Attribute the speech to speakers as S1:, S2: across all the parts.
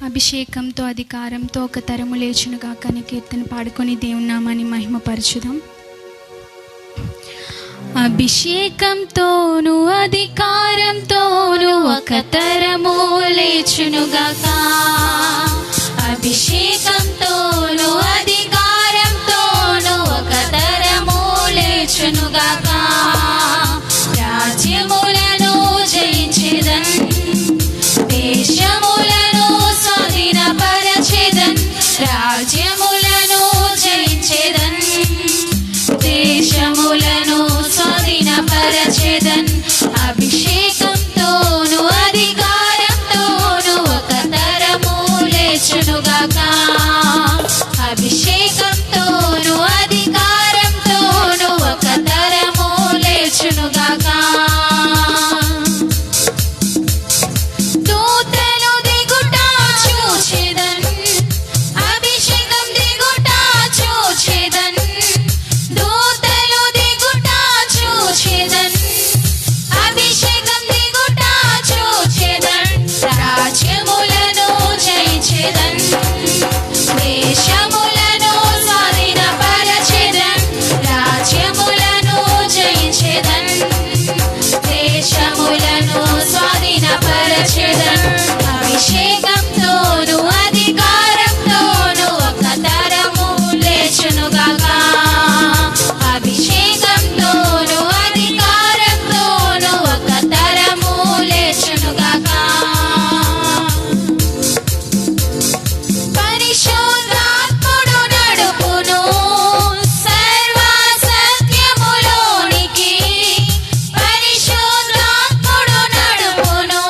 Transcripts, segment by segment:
S1: అభిషేకంతో అధికారంతో ఒక తరము లేచునుగా కానీ కీర్తన పాడుకొని దేవుని నామాన్ని మహిమపరచుదాం. అభిషేకంతోను అధికారంతోను ఒక తరము లేచునుగాక. అభిషేకంతోను అధికారంతోను ఒక తరము లేచునుగాక. రాజ్యములను జయించెదన్, దేశములను స్వాధీనపరచెదన్. రాజ్యములను జయించెదన్, దేశములను స్వాధీనపరచెదన్. అభిషేకంతోను అధికారంతోను ఒక తరము లేచునుగాక. అభిషేకంతోను అధికారంతోను ఒక తరము లేచునుగాక. దూతలు దిగుట చూచెదన్, అభిషేకం దిగుట చూచెదన్. దూతలు దిగుట చూచెదన్, అభిషేకం దిగుట చూచెదన్. రాజ్యములను జయించెదన్, దేశములను స్వాధీనపరచెదన్. రాజ్యములను జయించెదన్, దేశములను స్వాధీనపరచెదన్. అభిషేకంతోను అధికారంతోను ఒక తరము లేచునుగాక. అభిషేకంతోను అధికారంతోను ఒక తరము లేచునుగాక. పరిశుద్ధాత్ముడు నడుపును సర్వ సత్యములోనికి. పరిశుద్ధాత్ముడు నడుపును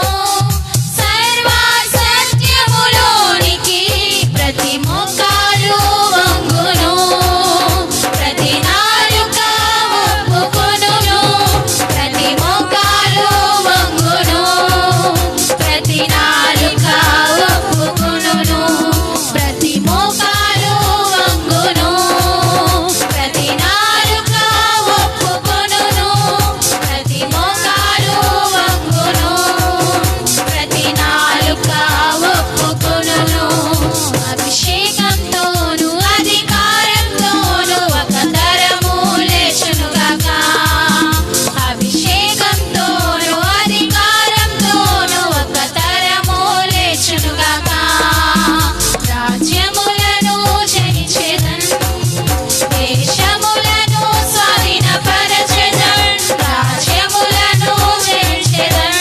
S1: సర్వ సత్యములోనికి. ప్రతి మోకాలు వంగును, ప్రతి నాలుక ఒప్పుకొనును. ప్రతి మోకాలు వంగును, ప్రతి నాలుక ఒప్పుకొనును. ప్రతి మోకాలు వంగును, ప్రతి నాలుక ఒప్పుకొనును. ప్రతి మోకాలు వంగును, ప్రతి నాలుక ఒప్పుకొనును. అభిషేకంతోను అధికారంతోను ఒక తరము లేచునుగాక. అభిషేకంతోను అధికారంతోను ఒక తరము లేచునుగాక. రాజ్యములను జయించెదన్, దేశములను స్వాధీనపరచెదన్. రాజ్యములను జయించెదన్,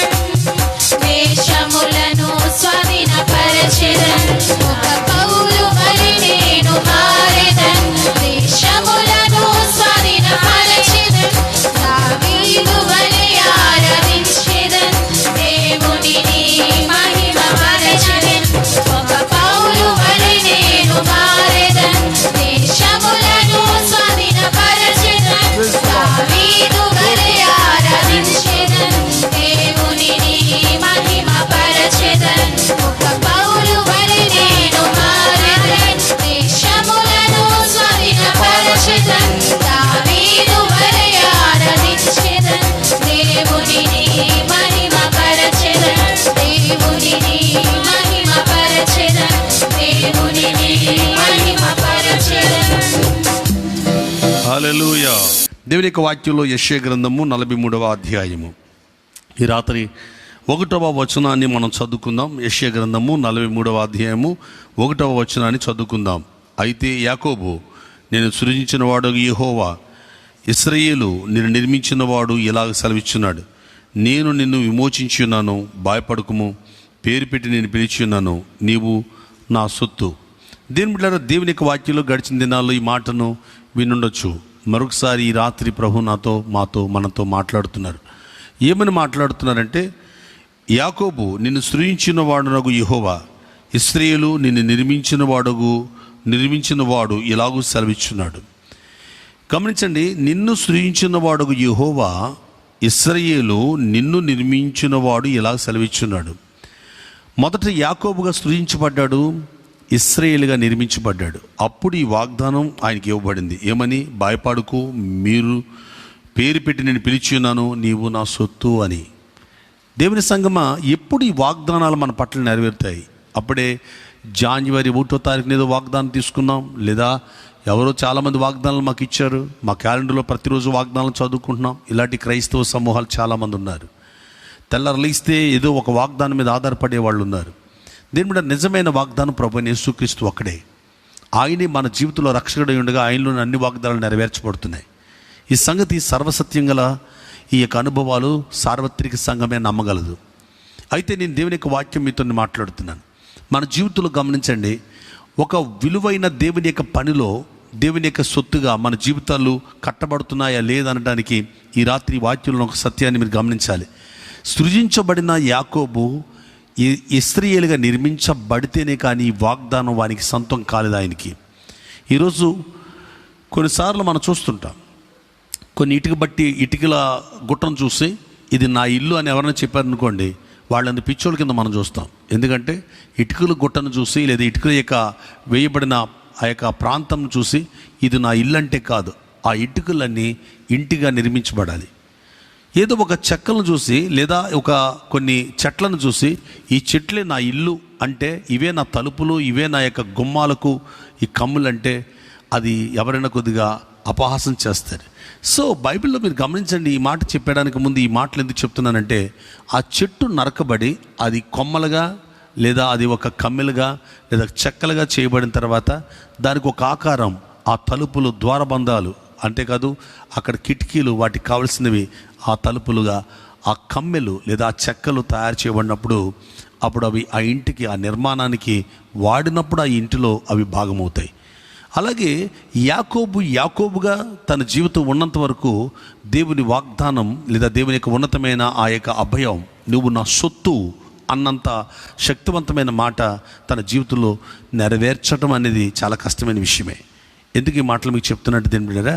S1: దేశములను స్వాధీనపరచెదన్. ఒక పౌలు వలె నేను మారెదన్, దేశములను స్వాధీనపరచెదన్. దావీదు వలె ఆరాధించెదన్, దేవునిని మహిమపరచెదన్. ఒక పౌలు వలె నేను మారెదన్, దేశములను స్వాధీనపరచెదన్. దావీదు వలె ఆరాధించెదన్, దేవునిని మహిమపరచెదన్. ఒక పౌలు వలె నేను మారెదన్, దేశములను స్వాధీనపరచెదన్. దావీదు వలె ఆరాధించెదన్, దేవునిని మహిమపరచెదన్. దేవునిని మహిమపరచెదన్, దేవునిని మహిమపరచెదన్.
S2: హల్లెలూయా. దేవుని యొక్క వాక్యంలో యెషయా గ్రంథము 43వ అధ్యాయము. ఈ రాత్రి 1వ వచనాన్ని మనం చదువుకుందాం. యెషయా గ్రంథము 43వ అధ్యాయము 1వ వచనాన్ని చదువుకుందాం. అయితే యాకోబు, నేను సృజించిన వాడు యెహోవా, ఇశ్రాయేలు నిన్ను నిర్మించిన వాడు ఇలాగ సెలవిచ్చున్నాడు. నేను నిన్ను విమోచించి ఉన్నాను, భయపడకుము. పేరు పెట్టి నేను పిలిచి ఉన్నాను, నీవు నా సొత్తు. దేవుని బిడ్డలారా, దేవుని యొక్క వాక్యంలో గడిచిన దినాల్లో ఈ మాటను వినుండొచ్చు. మరొకసారి ఈ రాత్రి ప్రభు మనతో మాట్లాడుతున్నారు. ఏమని మాట్లాడుతున్నారంటే, యాకోబు నిన్ను సృజించిన వాడునగు యెహోవా, ఇశ్రాయేలు నిన్ను నిర్మించిన వాడు ఇలాగూ సెలవిచ్చున్నాడు. గమనించండి, నిన్ను సృజించిన వాడుగు యెహోవా, ఇశ్రాయేలు నిన్ను నిర్మించిన వాడు ఇలా సెలవిచ్చున్నాడు. మొదట యాకోబుగా సృజించబడ్డాడు, ఇశ్రాయేలుగా నిర్మించబడ్డాడు. అప్పుడు ఈ వాగ్దానం ఆయనకి ఇవ్వబడింది. ఏమని? భయపడకు, మీరు పేరు పెట్టి నేను పిలిచి ఉన్నాను, నీవు నా సొత్తు అని. దేవుని సంగమా, ఎప్పుడు ఈ వాగ్దానాలు మన పట్ల నెరవేరుతాయి? అప్పుడే జనవరి 1వ తారీఖున ఏదో వాగ్దానం తీసుకున్నాం, లేదా ఎవరో చాలామంది వాగ్దానాలు మాకు ఇచ్చారు, మా క్యాలెండర్లో ప్రతిరోజు వాగ్దానాలు చదువుకుంటున్నాం. ఇలాంటి క్రైస్తవ సమూహాలు చాలామంది ఉన్నారు. తెల్లరలిస్తే ఏదో ఒక వాగ్దానం మీద ఆధారపడే వాళ్ళు ఉన్నారు. దీని మీద నిజమైన వాగ్దానం ప్రభువైన యేసుక్రీస్తు ఒక్కడే. ఆయనే మన జీవితంలో రక్షకుడై ఉండగా ఆయనలోని అన్ని వాగ్దానాలు నెరవేర్చబడుతున్నాయి. ఈ సంగతి సర్వసత్యం గల ఈ యొక్క అనుభవాలు సార్వత్రిక సంఘమే నమ్మగలదు. అయితే నేను దేవుని యొక్క వాక్యం మీతో మాట్లాడుతున్నాను. మన జీవితంలో గమనించండి, ఒక విలువైన దేవుని యొక్క పనిలో దేవుని యొక్క సొత్తుగా మన జీవితాలు కట్టబడుతున్నాయా లేదనడానికి ఈ రాత్రి వాక్యంలో ఒక సత్యాన్ని మీరు గమనించాలి. సృజించబడిన యాకోబు ఇశ్రాయేలుగా నిర్మించబడితేనే కానీ ఈ వాగ్దానం వానికి సొంతం కాలేదు ఆయనకి. ఈరోజు కొన్నిసార్లు మనం చూస్తుంటాం, కొన్ని ఇటుకల గుట్టను చూసి ఇది నా ఇల్లు అని ఎవరైనా చెప్పారనుకోండి, వాళ్ళని పిచ్చోళ్ళ కింద మనం చూస్తాం. ఎందుకంటే ఇటుకల గుట్టను చూసి లేదా ఇటుకల యొక్క వేయబడిన ఆ యొక్క ప్రాంతం చూసి ఇది నా ఇల్లు అంటే కాదు, ఆ ఇటుకలన్నీ ఇంటిగా నిర్మించబడాలి. ఏదో ఒక చెక్కలను చూసి లేదా ఒక కొన్ని చెట్లను చూసి ఈ చెట్లే నా ఇల్లు అంటే, ఇవే నా తలుపులు, ఇవే నా యొక్క గుమ్మాలకు ఈ కమ్ములంటే అది ఎవరైనా కొద్దిగా అపహాసం చేస్తారు. సో బైబిల్లో మీరు గమనించండి, ఈ మాట చెప్పడానికి ముందు ఈ మాటలు ఎందుకు చెప్తున్నానంటే, ఆ చెట్టు నరకబడి అది కొమ్మలుగా లేదా అది ఒక కమ్మెలుగా లేదా చెక్కలుగా చేయబడిన తర్వాత దానికి ఒక ఆకారం, ఆ తలుపులు ద్వారబంధాలు అంతేకాదు అక్కడ కిటికీలు, వాటికి కావలసినవి ఆ తలుపులుగా ఆ కమ్మెలు లేదా ఆ చెక్కలు తయారు చేయబడినప్పుడు అప్పుడు అవి ఆ ఇంటికి, ఆ నిర్మాణానికి వాడినప్పుడు ఆ ఇంటిలో అవి భాగమవుతాయి. అలాగే యాకోబుగా తన జీవితం ఉన్నంత వరకు దేవుని వాగ్దానం లేదా దేవుని యొక్క ఉన్నతమైన ఆ యొక్క అభయం, నువ్వు నా సొత్తు అన్నంత శక్తివంతమైన మాట తన జీవితంలో నెరవేర్చడం అనేది చాలా కష్టమైన విషయమే. ఎందుకు ఈ మాటలు మీకు చెప్తున్నట్టు దేని బిడ్డరా,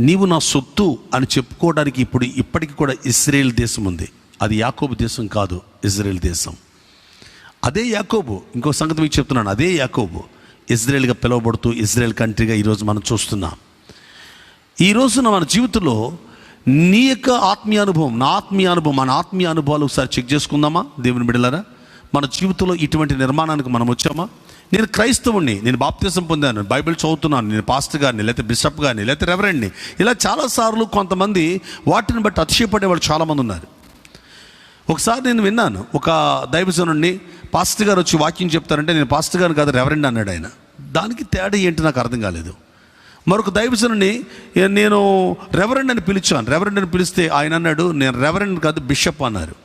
S2: నీవు నా సొత్తు అని చెప్పుకోవడానికి ఇప్పటికీ కూడా ఇశ్రాయేల్ దేశం ఉంది. అది యాకోబు దేశం కాదు, ఇశ్రాయేల్ దేశం. అదే యాకోబు, ఇంకో సంగతి మీకు చెప్తున్నాను, అదే యాకోబు ఇజ్రాయేల్గా పిలువబడుతూ ఇజ్రాయేల్ కంట్రీగా ఈరోజు మనం చూస్తున్నాం. ఈ రోజున మన జీవితంలో నీ యొక్క ఆత్మీయ అనుభవం, నా ఆత్మీయ అనుభవం, మన ఆత్మీయ అనుభవాలు ఒకసారి చెక్ చేసుకుందామా దేవుని బిడ్డలారా? మన జీవితంలో ఇటువంటి నిర్మాణానికి మనం వచ్చామా? నేను క్రైస్తవుణ్ణి, నేను బాప్తిసం పొందాను, బైబిల్ చదువుతున్నాను, నేను పాస్టర్ గారిని లేకపోతే బిషప్ గారిని లేకపోతే రెవరెండ్ని, ఇలా చాలాసార్లు కొంతమంది వాటిని బట్టి అతిశయపడే వాళ్ళు చాలామంది ఉన్నారు. ఒకసారి నేను విన్నాను, ఒక దైవజనుడిని పాస్టర్ గారు వచ్చి వాక్యం చెప్తారంటే నేను పాస్టర్ గారు కాదు రెవరెండ్ అన్నాడు ఆయన. దానికి తేడా ఏంటి నాకు అర్థం కాలేదు. మరొక దైవజనుడిని నేను రెవరెండ్ అని పిలిచాను. రెవరెండ్ అని పిలిస్తే ఆయన అన్నాడు నేను రెవరెండ్ కాదు బిషప్ అన్నారు.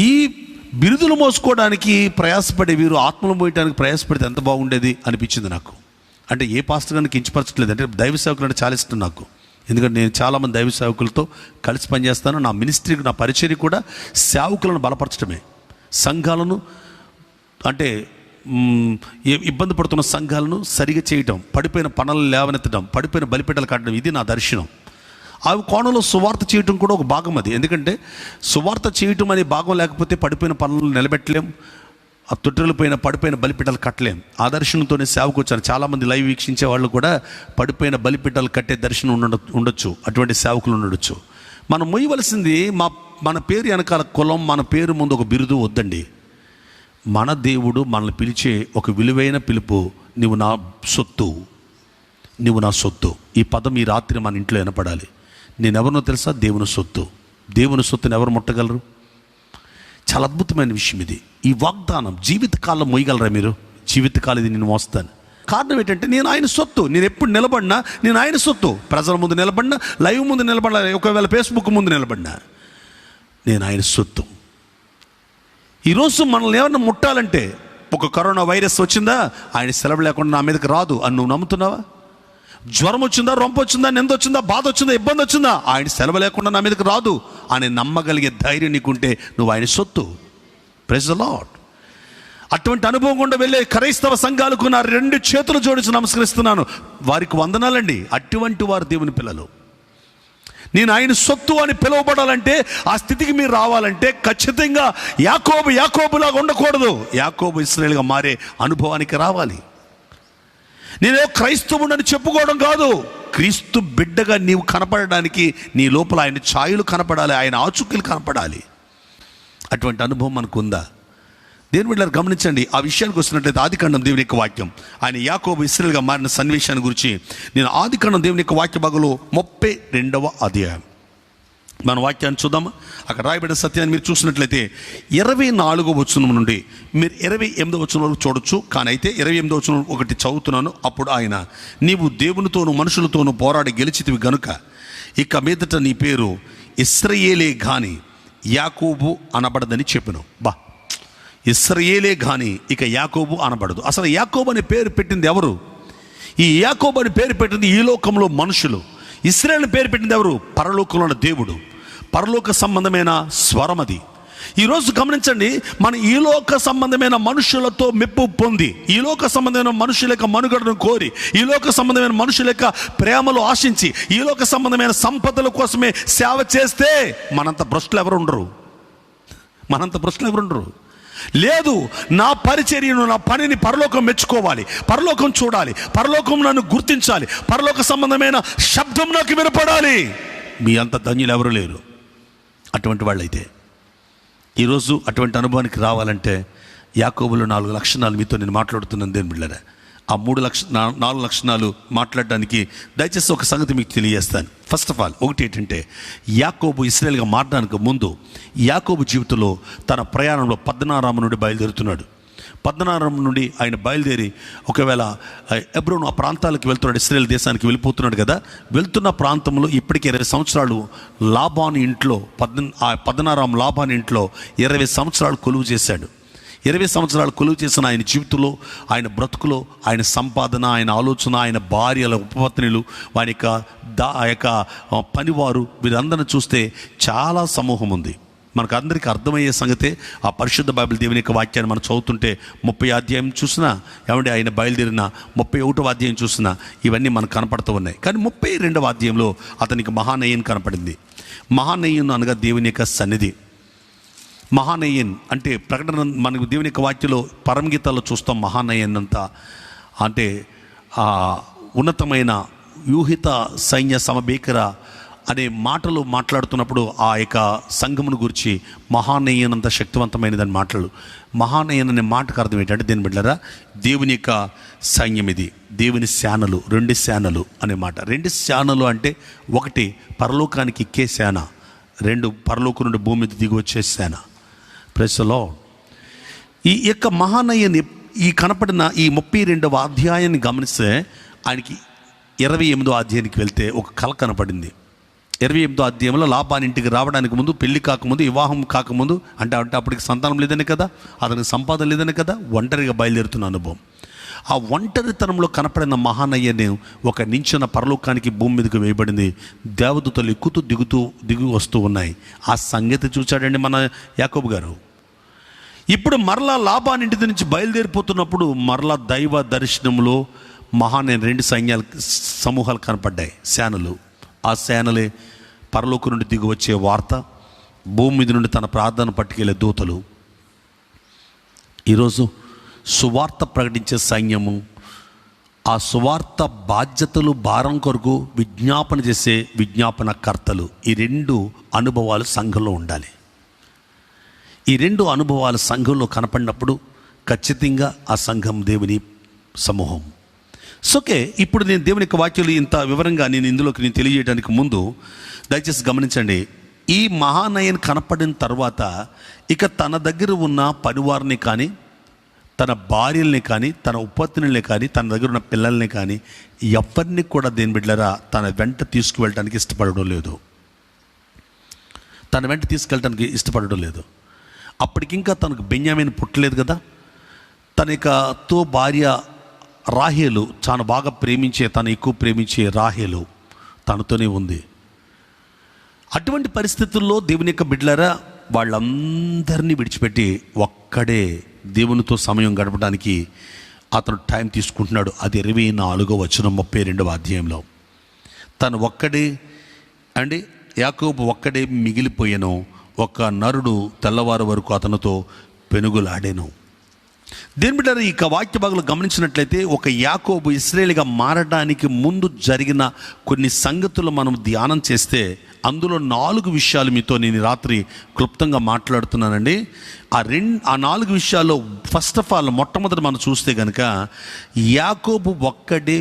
S2: ఈ బిరుదులు మోసుకోవడానికి ప్రయాసపడే వీరు ఆత్మలు మోయడానికి ప్రయాసపడితే ఎంత బాగుండేది అనిపించింది నాకు. అంటే ఏ పాస్టర్ గారిని కించపరచట్లేదు, అంటే దైవ సేవకులు అంటే చాలా ఇష్టం నాకు. ఎందుకంటే నేను చాలామంది దైవ సేవకులతో కలిసి పనిచేస్తాను. నా మినిస్ట్రీకి, నా పరిచర్య కూడా సేవకులను బలపరచడమే. సంఘాలను అంటే ఇబ్బంది పడుతున్న సంఘాలను సరిగా చేయటం, పడిపోయిన పనులు లేవనెత్తడం, పడిపోయిన బలిపీఠాలు కట్టడం, ఇది నా దర్శనం. ఆ కోణంలో సువార్త చేయటం కూడా ఒక భాగం అది. ఎందుకంటే సువార్త చేయటం అనే భాగం లేకపోతే పడిపోయిన పనులు నిలబెట్టలేం, ఆ తొట్టిల్లిపోయిన పడిపోయిన బలిపీఠాలు కట్టలేం. ఆ దర్శనంతోనే సేవకు వచ్చాను. చాలామంది లైవ్ వీక్షించే వాళ్ళు కూడా పడిపోయిన బలిపీఠాలు కట్టే దర్శనం ఉండొచ్చు, అటువంటి సేవకులు ఉండొచ్చు. మనం మొయ్యవలసింది మన పేరు వెనకాల కులం, మన పేరు ముందు ఒక బిరుదు వద్దండి. మన దేవుడు మనల్ని పిలిచే ఒక విలువైన పిలుపు, నువ్వు నా సొత్తు, నువ్వు నా సొత్తు. ఈ పదం ఈ రాత్రి మన ఇంట్లో వినపడాలి. నేనెవరినో తెలుసా? దేవుని సొత్తు. దేవుని సొత్తుని ఎవరు ముట్టగలరు? చాలా అద్భుతమైన విషయం ఇది. ఈ వాగ్దానం జీవితకాలం మోయగలరా మీరు? జీవితకాలం ఇది నేను మోస్తాను. కారణం ఏంటంటే నేను ఆయన సొత్తు. నేను ఎప్పుడు నిలబడినా నేను ఆయన సొత్తు. ప్రజల ముందు నిలబడినా, లైవ్ ముందు నిలబడినా, ఒకవేళ ఫేస్బుక్ ముందు నిలబడినా నేను ఆయన సొత్తు. ఈరోజు మనల్ని ఏమన్నా ముట్టాలంటే, ఒక కరోనా వైరస్ వచ్చిందా, ఆయన సెలవు లేకుండా నా మీదకి రాదు అని నువ్వు నమ్ముతున్నావా? జ్వరం వచ్చిందా, రొంప వచ్చిందా, నింద వచ్చిందా, బాధ వచ్చిందా, ఇబ్బంది వచ్చిందా, ఆయన సెలవు లేకుండా నా మీదకి రాదు అని నమ్మగలిగే ధైర్యం నీకుంటే నువ్వు ఆయన సొత్తు. Praise the lord. అటువంటి అనుభవం గుండా వెళ్ళే క్రైస్తవ సంఘాలకు నా 2 చేతులు జోడించి నమస్కరిస్తున్నాను. వారికి వందనాలండి. అటువంటి వారు దేవుని పిల్లలు. నేను ఆయన సొత్తు అని పిలువబడాలంటే, ఆ స్థితికి మీరు రావాలంటే ఖచ్చితంగా యాకోబులాగా ఉండకూడదు. యాకోబు ఇశ్రాయేలుగా మారే అనుభవానికి రావాలి. నేనే క్రైస్తవుడని చెప్పుకోవడం కాదు, క్రీస్తు బిడ్డగా నీవు కనపడడానికి నీ లోపల ఆయన ఛాయలు కనపడాలి, ఆయన ఆచుక్యలు కనపడాలి. అటువంటి అనుభవం మనకు ఉందా? దేవుని బిడ్డలారా గమనించండి. ఆ విషయానికి వస్తున్నట్లయితే ఆదికాండం దేవుని యొక్క వాక్యం, ఆయన యాకోబు ఇశ్రాయేలుగా మారిన సన్నివేశాన్ని గురించి నేను ఆదికాండం దేవుని యొక్క వాక్య భాగంలో 32వ అధ్యాయం మన వాక్యాన్ని చూద్దామా. అక్కడ రాయబడిన సత్యాన్ని మీరు చూసినట్లయితే 24వ వచనం నుండి మీరు 28వ వచనం వరకు చూడొచ్చు. కానీ అయితే 28వ వచనం ఒకటి చదువుతున్నాను. అప్పుడు ఆయన, నీవు దేవునితోనూ మనుషులతోనూ పోరాడి గెలిచితివి గనుక ఇక మీదట నీ పేరు ఇశ్రాయేలే గాని యాకోబు అనబడదని చెప్పెను. ఇశ్రాయేలే గాని ఇక యాకోబు అనబడదు. అసలు యాకోబు అనే పేరు పెట్టింది ఎవరు? ఈ యాకోబు అని పేరు పెట్టింది ఈ లోకంలో మనుషులు. ఇశ్రాయేలు పేరు పెట్టింది ఎవరు? పరలోకంలో ఉన్న దేవుడు. పరలోక సంబంధమైన స్వరం అది. ఈరోజు గమనించండి, మన ఈ లోక సంబంధమైన మనుషులతో మెప్పు పొంది, ఈ లోక సంబంధమైన మనుషుల యొక్క మనుగడను కోరి, ఈ లోక సంబంధమైన మనుషుల యొక్క ప్రేమలు ఆశించి, ఈ లోక సంబంధమైన సంపదల కోసమే సేవ చేస్తే మనంత భ్రష్టులు ఎవరు ఉండరు. లేదు, నా పరిచర్యను, నా పనిని పరలోకం మెచ్చుకోవాలి, పరలోకం చూడాలి, పరలోకం నన్ను గుర్తించాలి, పరలోక సంబంధమైన శబ్దం నాకు వినపడాలి. మీ అంత ధన్యులు ఎవరు లేరు. అటువంటి వాళ్ళైతే ఈరోజు అటువంటి అనుభవానికి రావాలంటే యాకోబులో 4 లక్షణాలు మీతో నేను మాట్లాడుతున్నాను దేవుని బిడ్డలారా. ఆ 4 లక్షణాలు మాట్లాడడానికి దయచేసి ఒక సంగతి మీకు తెలియజేస్తాను. ఫస్ట్ ఆఫ్ ఆల్ ఒకటి ఏంటంటే, యాకోబు ఇశ్రాయేలుగా మారడానికి ముందు యాకోబు జీవితంలో తన ప్రయాణంలో పద్నారాము నుండి బయలుదేరుతున్నాడు. పద్నారాము నుండి ఆయన బయలుదేరి ఒకవేళ హెబ్రోను ఆ ప్రాంతాలకు వెళ్తున్నాడు, ఇశ్రాయేల్ దేశానికి వెళ్ళిపోతున్నాడు కదా. వెళ్తున్న ప్రాంతంలో ఇప్పటికీ 20 సంవత్సరాలు లాబాను ఇంట్లో, పద్నారాము లాబాను ఇంట్లో 20 సంవత్సరాలు కొలువు చేశాడు. 20 సంవత్సరాలు కొలువు చేసిన ఆయన జీవితంలో, ఆయన బ్రతుకులో, ఆయన సంపాదన, ఆయన ఆలోచన, ఆయన భార్యల ఉపపత్నులు, వారి యొక్క పనివారు, వీరందరిని చూస్తే చాలా సమూహం ఉంది. మనకు అందరికీ అర్థమయ్యే సంగతే ఆ పరిశుద్ధ బైబిల్ దేవుని యొక్క వాక్యాన్ని మనం చదువుతుంటే 30 అధ్యాయం చూసినా, ఏమంటే ఆయన బయలుదేరిన 31వ అధ్యాయం చూసినా ఇవన్నీ మనకు కనపడుతూ ఉన్నాయి. కానీ 32వ అధ్యాయంలో అతనికి మహానయన్ కనపడింది. మహానయన్ అనగా దేవుని యొక్క సన్నిధి. మహానయన్ అంటే ప్రకటన, మనకు దేవుని యొక్క వాక్యంలో పరమగీతాల్లో చూస్తాం. మహానయన్ అంతా అంటే ఉన్నతమైన వ్యూహిత సైన్య సమబేకర అనే మాటలు మాట్లాడుతున్నప్పుడు ఆ యొక్క సంఘమును గురించి మహానయన్ అంత శక్తివంతమైనదని మాటలు. మహానయన్ అనే మాటకు అర్థం ఏంటంటే, దీని బిడ్డలారా, దేవుని యొక్క సైన్యం ఇది, దేవుని సేనలు, 2 సేనలు అనే మాట. 2 సేనలు అంటే, ఒకటి పరలోకానికి ఎక్కే సేన, 2 పరలోకం నుండి భూమి మీద దిగి వచ్చే సేన. Praise the lord. ఈ యొక్క మహానయన్ ఈ కనపడిన ఈ 32వ అధ్యాయాన్ని గమనిస్తే ఆయనకి 28వ అధ్యాయానికి వెళ్తే ఒక కళ కనపడింది. 28వ అధ్యాయంలో లాబాను ఇంటికి రావడానికి ముందు, పెళ్లి కాకముందు, వివాహం కాకముందు, అంటే అప్పటికి సంతానం లేదని కదా, అతనికి సంపాదన లేదని కదా, ఒంటరిగా బయలుదేరుతున్న అనుభవం. ఆ ఒంటరితనంలో కనపడిన మహానయ్యని ఒక నించిన పరలోకానికి భూమి మీదకి వేయబడింది. దేవదూతలు ఎక్కుతూ దిగు వస్తూ ఉన్నాయి. ఆ సంగతి చూచాడండి మన యాకోబు గారు. ఇప్పుడు మరలా లాబాను ఇంటి నుంచి బయలుదేరిపోతున్నప్పుడు మరలా దైవ దర్శనంలో మహానయ్య 2 సమూహాలు కనపడ్డాయి, సేనలు. ఆ సేనలే పరలోకం నుండి దిగి వచ్చే వార్త, భూమి మీద నుండి తన ప్రార్థన పట్టుకెళ్ళే దూతలు. ఈరోజు సువార్త ప్రకటించే సైన్యము, ఆ సువార్త బాధ్యతలు భారం కొరకు విజ్ఞాపన చేసే విజ్ఞాపన కర్తలు, ఈ 2 అనుభవాలు సంఘంలో ఉండాలి. ఈ 2 అనుభవాలు సంఘంలో కనపడినప్పుడు ఖచ్చితంగా ఆ సంఘం దేవుని సమూహం. ఓకే, ఇప్పుడు నేను దేవుని యొక్క వాక్యాలు ఇంత వివరంగా ఇందులోకి తెలియజేయడానికి ముందు దయచేసి గమనించండి. ఈ మహానయన్ కనపడిన తర్వాత ఇక తన దగ్గర ఉన్న పనివారిని కానీ, తన భార్యల్ని కానీ, తన ఉపపత్నుల్ని కానీ, తన దగ్గర ఉన్న పిల్లల్ని కానీ ఎవరిని కూడా దేని బిడ్డలారా తన వెంట తీసుకువెళ్ళడానికి ఇష్టపడడం లేదు. అప్పటికింకా తనకు బెన్యామీను పుట్టలేదు కదా. తన యొక్క భార్య రాహేలు, చాలా బాగా ఎక్కువ ప్రేమించే రాహేలు తనతోనే ఉంది. అటువంటి పరిస్థితుల్లో దేవుని యొక్క బిడ్డలారా వాళ్ళందరినీ విడిచిపెట్టి ఒక్కడే దేవునితో సమయం గడపడానికి అతను టైం తీసుకుంటున్నాడు. అది 24వ వచనం 32వ అధ్యాయంలో. తను ఒక్కడే అండి, యాకోబు ఒక్కడే మిగిలిపోయాను. ఒక నరుడు తెల్లవారు వరకు అతనితో పెనుగులాడాను. దేని బిడ్డ ఇక వాక్య భాగంలో గమనించినట్లయితే ఒక యాకోబు ఇశ్రాయేలుగా మారడానికి ముందు జరిగిన కొన్ని సంగతులు మనం ధ్యానం చేస్తే అందులో 4 విషయాలు మీతో నేను రాత్రి క్లుప్తంగా మాట్లాడుతున్నానండి. ఆ 4 విషయాల్లో ఫస్ట్ ఆఫ్ ఆల్ మొట్టమొదటి మనం చూస్తే కనుక యాకోబు ఒక్కడే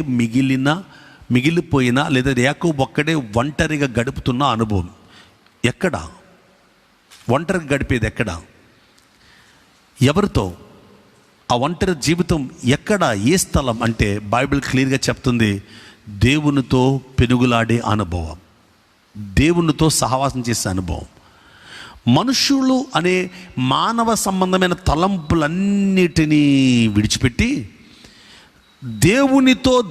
S2: మిగిలిపోయిన లేదా యాకోబు ఒక్కడే ఒంటరిగా గడుపుతున్న అనుభవం. ఎక్కడ ఒంటరిగా గడిపేది? ఎక్కడ? ఎవరితో? ఆ ఒంటరి జీవితం ఎక్కడ, ఏ స్థలం అంటే బైబిల్ క్లియర్గా చెప్తుంది, దేవునితో పెనుగులాడే అనుభవం, దేవునితో సహవాసం చేసే అనుభవం. మనుషులు అనే మానవ సంబంధమైన తలంపులన్నిటినీ విడిచిపెట్టి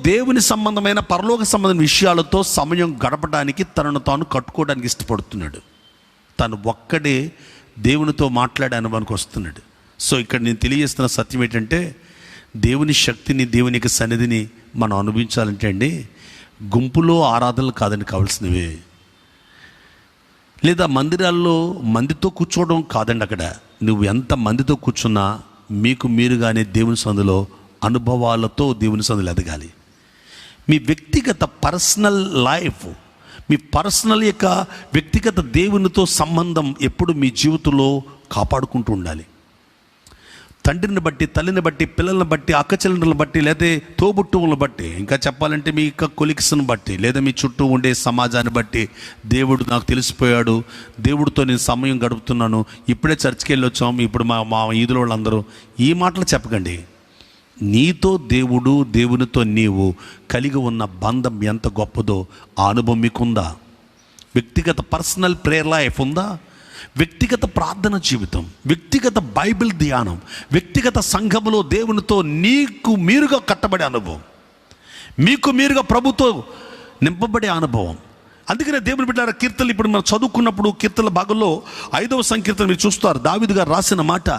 S2: దేవుని సంబంధమైన పరలోక సంబంధమైన విషయాలతో సమయం గడపడానికి తనను తాను కట్టుకోవడానికి ఇష్టపడుతున్నాడు. తను ఒక్కడే దేవునితో మాట్లాడే అనుభవానికి వస్తున్నాడు. సో ఇక్కడ నేను తెలియజేస్తున్న సత్యం ఏంటంటే, దేవుని శక్తిని, దేవుని యొక్క సన్నిధిని మనం అనుభవించాలంటే అండి, గుంపులో ఆరాధనలు కాదండి కావాల్సినవి, లేదా మందిరాల్లో మందితో కూర్చోవడం కాదండి. అక్కడ నువ్వు ఎంత మందితో కూర్చున్నా మీకు మీరుగానే దేవుని సందులో అనుభవాలతో దేవుని సందులో ఎదగాలి. మీ వ్యక్తిగత పర్సనల్ లైఫ్, మీ పర్సనల్ యొక్క వ్యక్తిగత దేవునితో సంబంధం ఎప్పుడు మీ జీవితంలో కాపాడుకుంటూ ఉండాలి. తండ్రిని బట్టి, తల్లిని బట్టి, పిల్లల్ని బట్టి, అక్కచెల్లెళ్ళని బట్టి, లేదా తోబుట్టువులను బట్టి, ఇంకా చెప్పాలంటే మీ యొక్క కొలిక్స్ని బట్టి, లేదా మీ చుట్టూ ఉండే సమాజాన్ని బట్టి, దేవుడు నాకు తెలిసిపోయాడు, దేవుడితో నేను సమయం గడుపుతున్నాను, ఇప్పుడే చర్చికి వెళ్ళి వచ్చాము, ఇప్పుడు మా ఈదుల వాళ్ళందరూ, ఈ మాటలు చెప్పకండి. నీతో దేవుడు, దేవునితో నీవు కలిగి ఉన్న బంధం ఎంత గొప్పదో ఆ అనుభవం మీకుందా? వ్యక్తిగత పర్సనల్ ప్రేయర్ లైఫ్ ఉందా? వ్యక్తిగత ప్రార్థన జీవితం, వ్యక్తిగత బైబిల్ ధ్యానం, వ్యక్తిగత సంఘములో దేవునితో నీకు మీరుగా కట్టబడే అనుభవం, మీకు మీరుగా ప్రభుతో నింపబడే అనుభవం. అందుకనే దేవుని బిడ్డలారా, కీర్తనలు ఇప్పుడు మనం చదువుకున్నప్పుడు కీర్తనల భాగంలో 5వ సంకీర్తన మీరు చూస్తారు, దావీదు గారు రాసిన మాట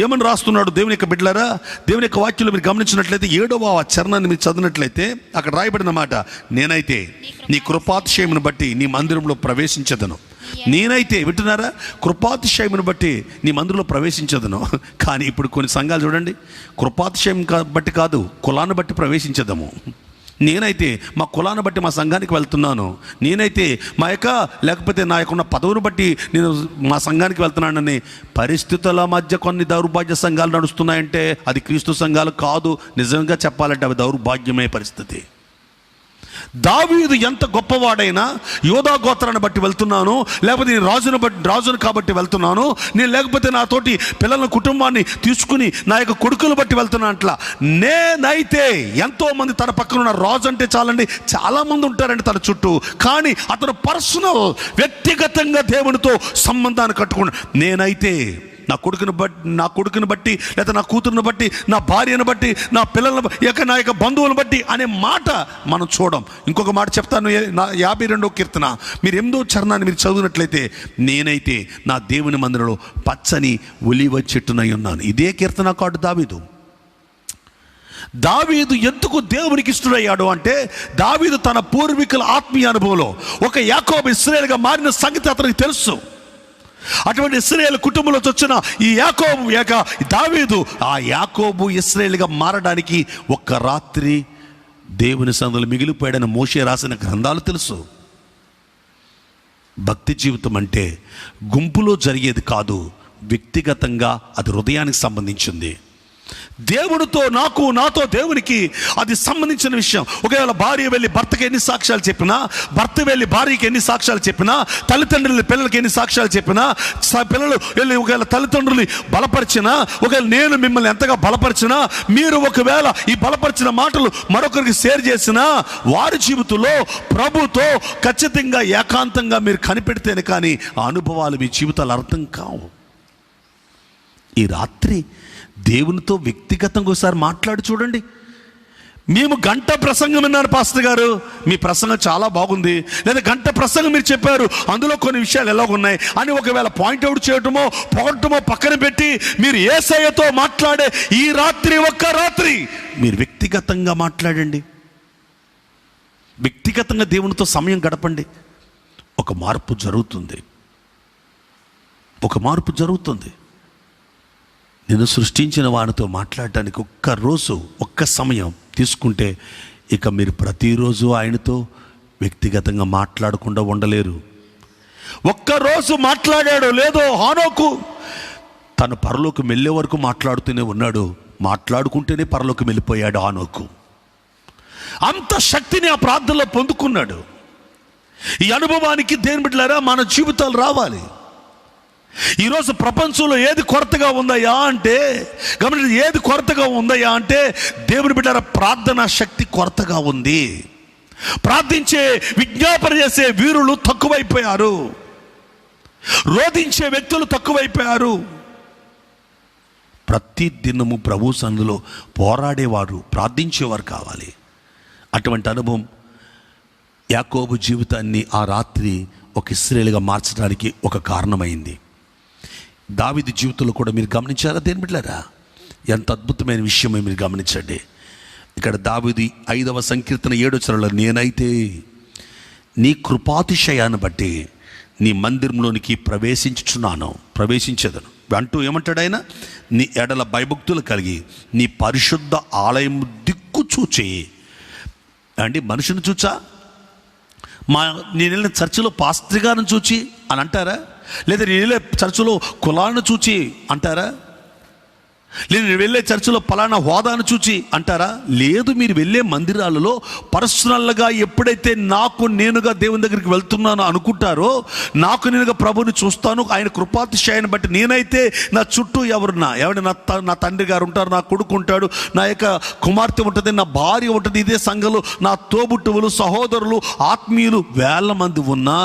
S2: ఏమని రాస్తున్నాడు? దేవుని యొక్క బిడ్డలారా, దేవుని యొక్క వాక్యంలో మీరు గమనించినట్లయితే 7వ చరణాన్ని మీరు చదివినట్లయితే అక్కడ రాయబడిన మాట, నేనైతే నీ కృపాతిశయమును బట్టి నీ మందిరంలో ప్రవేశించదను. నేనైతే, వింటున్నారా? కృపాతిశయమును బట్టి నీ మందిరంలో ప్రవేశించదను. కానీ ఇప్పుడు కొన్ని సంఘాలు చూడండి, కృపాతిశయం బట్టి కాదు, కులాన్ని బట్టి ప్రవేశించదము. నేనైతే మా కులాన్ని బట్టి మా సంఘానికి వెళ్తున్నాను, నేనైతే లేకపోతే నా యొక్క పదవిని బట్టి నేను మా సంఘానికి వెళ్తున్నానని పరిస్థితుల మధ్య కొన్ని దౌర్భాగ్య సంఘాలు నడుస్తున్నాయంటే అది క్రీస్తు సంఘాలు కాదు. నిజంగా చెప్పాలంటే అవి దౌర్భాగ్యమే పరిస్థితి. దావీదు ఎంత గొప్పవాడైనా, యోధా గోత్రాన్ని బట్టి వెళ్తున్నాను, లేకపోతే నేను రాజును కాబట్టి వెళ్తున్నాను, నేను లేకపోతే నాతోటి పిల్లల కుటుంబాన్ని తీసుకుని నా యొక్క కొడుకులు బట్టి వెళ్తున్నా అట్లా. నేనైతే, ఎంతోమంది తన పక్కన ఉన్న రాజు అంటే చాలండి, చాలామంది ఉంటారండి తన చుట్టూ, కానీ అతను పర్సనల్ వ్యక్తిగతంగా దేవునితో సంబంధాన్ని కట్టుకున్నాడు. నేనైతే నా కొడుకుని బట్టి, లేదా నా కూతురుని బట్టి, నా భార్యను బట్టి, నా పిల్లలను నా యొక్క బంధువులను బట్టి అనే మాట మనం చూడం. ఇంకొక మాట చెప్తాను, 52వ కీర్తన మీరు 8వ చరణాన్ని మీరు చదివినట్లయితే, నేనైతే నా దేవుని మందిరంలో పచ్చని ఒలీవ చెట్టునై ఉన్నాను. ఇదే కీర్తన కాడు దావీదు ఎందుకు దేవునికి ఇష్టడయ్యాడు అంటే, దావీదు తన పూర్వీకుల ఆత్మీయ అనుభవంలో ఒక యాకోబు ఇశ్రాయేలుగా మారిన సంగతి అతనికి తెలుసు. అటువంటి ఇశ్రాయేలు కుటుంబంలోకి వచ్చిన ఈ దావీదు ఆ యాకోబు ఇశ్రాయేలుగా మారడానికి ఒక్క రాత్రి దేవుని సన్నిధిలో మిగిలిపోయాడని మోషే రాసిన గ్రంథాలు తెలుసు. భక్తి జీవితం అంటే గుంపులో జరిగేది కాదు, వ్యక్తిగతంగా అది హృదయానికి సంబంధించింది. దేవుడితో నాతో దేవునికి అది సంబంధించిన విషయం. ఒకవేళ భార్య వెళ్ళి భర్తకి ఎన్ని సాక్ష్యాలు చెప్పినా, భర్త వెళ్ళి భార్యకి ఎన్ని సాక్ష్యాలు చెప్పినా, తల్లిదండ్రులు పిల్లలకి ఎన్ని సాక్ష్యాలు చెప్పినా, పిల్లలు వెళ్ళి ఒకవేళ తల్లిదండ్రుల్ని బలపరిచినా, ఒకవేళ నేను మిమ్మల్ని ఎంతగా బలపరిచినా, మీరు ఒకవేళ ఈ బలపరిచిన మాటలు మరొకరికి షేర్ చేసినా, వారి జీవితంలో ప్రభుతో ఖచ్చితంగా ఏకాంతంగా మీరు కనిపెడితేనే కానీ ఆ అనుభవాలు మీ జీవితాలు అర్థం కావు. ఈ రాత్రి దేవునితో వ్యక్తిగతంగా ఒకసారి మాట్లాడి చూడండి. మేము గంట ప్రసంగం విన్నాను పాస్టర్ గారు, మీ ప్రసంగం చాలా బాగుంది, లేదా గంట ప్రసంగం మీరు చెప్పారు, అందులో కొన్ని విషయాలు ఎలా ఉన్నాయి అని ఒకవేళ పాయింట్అవుట్ చేయటమో పొగట్టమో పక్కన పెట్టి మీరు యేసయ్యతో మాట్లాడే ఈ రాత్రి, ఒక్క రాత్రి మీరు వ్యక్తిగతంగా మాట్లాడండి. వ్యక్తిగతంగా దేవునితో సమయం గడపండి. ఒక మార్పు జరుగుతుంది. నిన్ను సృష్టించిన వానితో మాట్లాడటానికి ఒక్క సమయం తీసుకుంటే ఇక మీరు ప్రతిరోజు ఆయనతో వ్యక్తిగతంగా మాట్లాడకుండా ఉండలేరు. ఒక్కరోజు మాట్లాడాడో లేదో హానోకు, తన పరలోకం వెళ్ళే వరకు మాట్లాడుతూనే ఉన్నాడు. మాట్లాడుకుంటేనే పరలోకం వెళ్ళిపోయాడు హానోకు. అంత శక్తిని ఆ ప్రార్థనలో పొందుకున్నాడు. ఈ అనుభవానికి దేని బిడ్డలారా మన జీవితాలు రావాలి. ఈరోజు ప్రపంచంలో ఏది కొరతగా ఉందయ్యా అంటే, గమనించి ఏది కొరతగా ఉందయ్యా అంటే దేవుని బిడ్డలారా ప్రార్థనా శక్తి కొరతగా ఉంది. ప్రార్థించే విజ్ఞాపన చేసే వీరులు తక్కువైపోయారు. రోధించే వ్యక్తులు తక్కువైపోయారు. ప్రతి దినము ప్రభు సన్నిధిలో పోరాడేవారు, ప్రార్థించేవారు కావాలి. అటువంటి అనుభవం యాకోబు జీవితాన్ని ఆ రాత్రి ఒక ఇశ్రాయేలుగా మార్చడానికి ఒక కారణమైంది. దావీదు జీవితంలో కూడా మీరు గమనించారా దేని బిడ్డలారా? ఎంత అద్భుతమైన విషయమో మీరు గమనించండి. ఇక్కడ దావీదు 5వ సంకీర్తన 7వ వచనంలో, నేనైతే నీ కృపాతిశయాన్ని బట్టి నీ మందిరంలోనికి ప్రవేశించదను అంటూ ఏమంటాడు ఆయన? నీ ఎడల భయభక్తులు కలిగి నీ పరిశుద్ధ ఆలయం దిక్కు చూచి. అండి, మనుషుని చూచా? నేను వెళ్ళిన చర్చిలో పాస్టర్ గారిని చూచి అని అంటారా? లేదా నేను వెళ్ళే చర్చిలో కులాన్ని చూచి అంటారా? లేదు నేను వెళ్ళే చర్చిలో పలానా హోదాను చూచి అంటారా? లేదు, మీరు వెళ్ళే మందిరాలలో పర్సనల్గా ఎప్పుడైతే నాకు నేనుగా దేవుని దగ్గరికి వెళ్తున్నానో అనుకుంటారో, నాకు నేనుగా ప్రభుని చూస్తాను, ఆయన కృపాతిశయాన్ని బట్టి నేనైతే నా చుట్టూ నా తండ్రి గారు ఉంటారు, నా కొడుకు ఉంటాడు, నా యొక్క కుమార్తె ఉంటుంది, నా భార్య ఉంటుంది, ఇదే సంఘంలో నా తోబుట్టువులు, సహోదరులు, ఆత్మీయులు వేల మంది ఉన్నా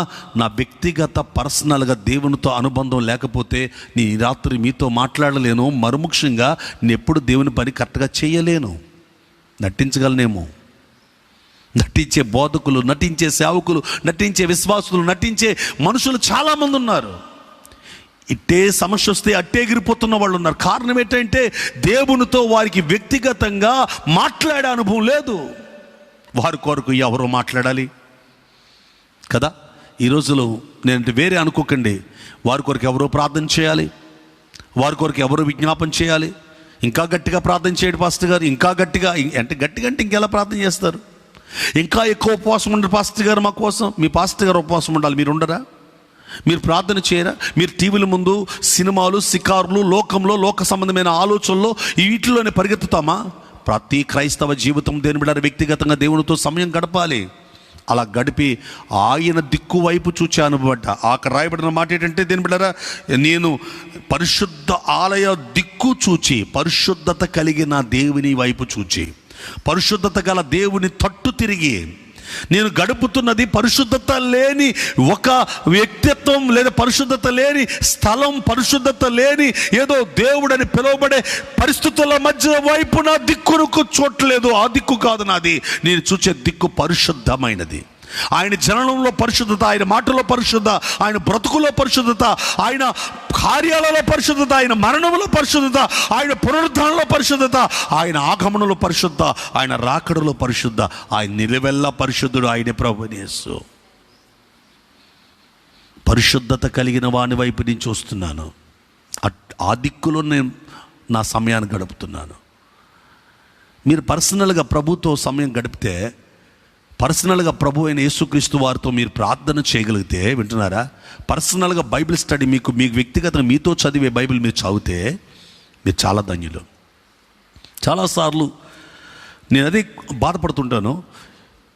S2: నా వ్యక్తిగత పర్సనల్గా దేవునితో అనుబంధం లేకపోతే నీ రాత్రి మీతో మాట్లాడలేను. మరుముఖ్యంగా నేను ఎప్పుడు దేవుని పని కరెక్ట్గా చేయలేను. నటించగలనేమో. నటించే బోధకులు, నటించే సేవకులు, నటించే విశ్వాసులు, నటించే మనుషులు చాలామంది ఉన్నారు. ఇట్టే సమస్య వస్తే అట్టే ఎగిరిపోతున్న వాళ్ళు ఉన్నారు. కారణం ఏంటంటే దేవునితో వారికి వ్యక్తిగతంగా మాట్లాడే అనుభవం లేదు. వారి కొరకు ఎవరో మాట్లాడాలి కదా. ఈ రోజులో నేను వేరే అనుకోకండి, వారి కొరకు ఎవరో ప్రార్థన చేయాలి, వారి కొరకు ఎవరు విజ్ఞాపన చేయాలి. ఇంకా గట్టిగా ప్రార్థన చేయడు పాస్టర్ గారు, ఇంకా గట్టిగా అంటే ఇంకెలా ప్రార్థన చేస్తారు? ఇంకా ఎక్కువ ఉపవాసం ఉండరు పాస్టర్ గారు మా కోసం. మీ పాస్టర్ గారు ఉపవాసం ఉండాలి, మీరు ఉండరా? మీరు ప్రార్థన చేయరా? మీరు టీవీల ముందు సినిమాలు, షికారులు, లోక సంబంధమైన ఆలోచనలు వీటిలోనే పరిగెత్తుతామా? ప్రతి క్రైస్తవ జీవితం దేని బిడ్డ వ్యక్తిగతంగా దేవునితో సమయం గడపాలి. అలా గడిపి ఆయన దిక్కు వైపు చూచాను బట్ట. రాయబడిన మాట ఏంటంటే దేని బిడ్డరా, నేను పరిశుద్ధ ఆలయ దిక్కు చూచి, పరిశుద్ధత కలిగిన దేవుని వైపు చూచి, పరిశుద్ధత గల దేవుని తట్టు తిరిగి, నేను గడుపుతున్నది పరిశుద్ధత లేని ఒక వ్యక్తిత్వం, లేదా పరిశుద్ధత లేని స్థలం, పరిశుద్ధత లేని ఏదో దేవుడని పిలువబడే పరిస్థితుల మధ్య వైపు నా దిక్కును చూడలేదు. ఆ దిక్కు కాదు నాది. నేను చూసే దిక్కు పరిశుద్ధమైనది. ఆయన జననంలో పరిశుద్ధత, ఆయన మాటలో పరిశుద్ధత, ఆయన బ్రతుకులో పరిశుద్ధత, ఆయన కార్యాలలో పరిశుద్ధత, ఆయన మరణంలో పరిశుద్ధత, ఆయన పునరుద్ధానంలో పరిశుద్ధత, ఆయన ఆగమనంలో పరిశుద్ధత, ఆయన రాకడలో పరిశుద్ధ, ఆయన నిలువెల్లా పరిశుద్ధుడు ఆయన ప్రభువైన యేసు. పరిశుద్ధత కలిగిన వాని వైపు నేను చూస్తున్నాను. ఆ దిక్కులో నేను నా సమయాన్ని గడుపుతున్నాను. మీరు పర్సనల్గా ప్రభుతో సమయం గడిపితే, పర్సనల్గా ప్రభు అయిన యేసుక్రీస్తు వారితో మీరు ప్రార్థన చేయగలిగితే, వింటున్నారా? పర్సనల్గా బైబిల్ స్టడీ మీకు వ్యక్తిగతంగా మీతో చదివే బైబిల్ మీరు చదివితే మీరు చాలా ధన్యులు. చాలాసార్లు నేను అదే బాధపడుతుంటాను.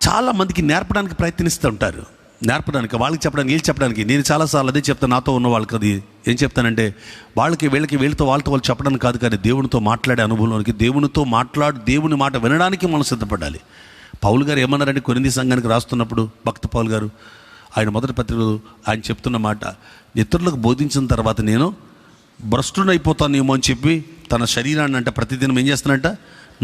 S2: చాలామందికి నేర్పడానికి ప్రయత్నిస్తూ ఉంటారు, నేర్పడానికి, వాళ్ళకి చెప్పడానికి, వీళ్ళు చెప్పడానికి. నేను చాలాసార్లు అదే చెప్తాను నాతో ఉన్న వాళ్ళకి. అది ఏం చెప్తానంటే, వీళ్ళతో వాళ్ళు చెప్పడానికి కాదు, కానీ దేవునితో మాట్లాడే అనుభవంలోనికి, దేవుని మాట వినడానికి మనం సిద్ధపడాలి. పౌలు గారు ఏమన్నారంటే, కొరింథీ సంఘానికి రాస్తున్నప్పుడు, భక్త పౌలు గారు ఆయన మొదటి పత్రికలో ఆయన చెప్తున్న మాట, ఇతరులకు బోధించిన తర్వాత నేను భ్రష్టునైపోతానేమో అని చెప్పి తన శరీరాన్ని అంటే ప్రతిదినం ఏం చేస్తానంట,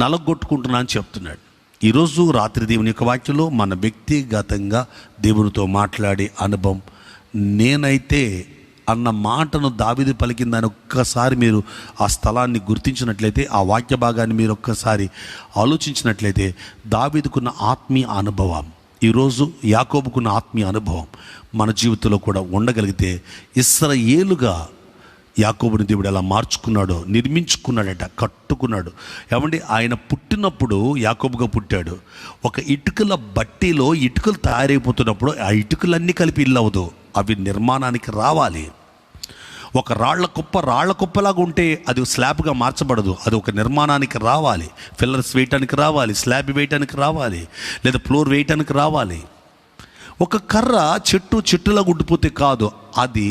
S2: నలగొట్టుకుంటున్నా అని చెప్తున్నాడు. ఈరోజు రాత్రి దేవుని యొక్క వాక్యంలో మన వ్యక్తిగతంగా దేవునితో మాట్లాడే అనుభవం, నేనైతే అన్న మాటను దావీదు పలికిందని ఒక్కసారి మీరు ఆ స్థలాన్ని గుర్తించినట్లయితే, ఆ వాక్య భాగాన్ని మీరు ఒక్కసారి ఆలోచించినట్లయితే, దావీదుకున్న ఆత్మీయ అనుభవం, ఈరోజు యాకోబుకున్న ఆత్మీయ అనుభవం మన జీవితంలో కూడా ఉండగలిగితే, ఇశ్రాయేలుగా యాకోబుని దేవుడు ఎలా మార్చుకున్నాడో, నిర్మించుకున్నాడట, కట్టుకున్నాడు. ఏమండి, ఆయన పుట్టినప్పుడు యాకోబుగా పుట్టాడు. ఒక ఇటుకల బట్టీలో ఇటుకలు తయారైపోతున్నప్పుడు ఆ ఇటుకలన్నీ కలిపి ఇల్లు అవ్వదు, అవి నిర్మాణానికి రావాలి. ఒక రాళ్ల కుప్పలాగా ఉంటే అది స్లాబ్గా మార్చబడదు, అది ఒక నిర్మాణానికి రావాలి. ఫిల్లర్స్ వేయటానికి రావాలి, స్లాబ్ వేయటానికి రావాలి, లేదా ఫ్లోర్ వేయటానికి రావాలి. ఒక కర్ర చెట్టులా ఉండిపోతే కాదు, అది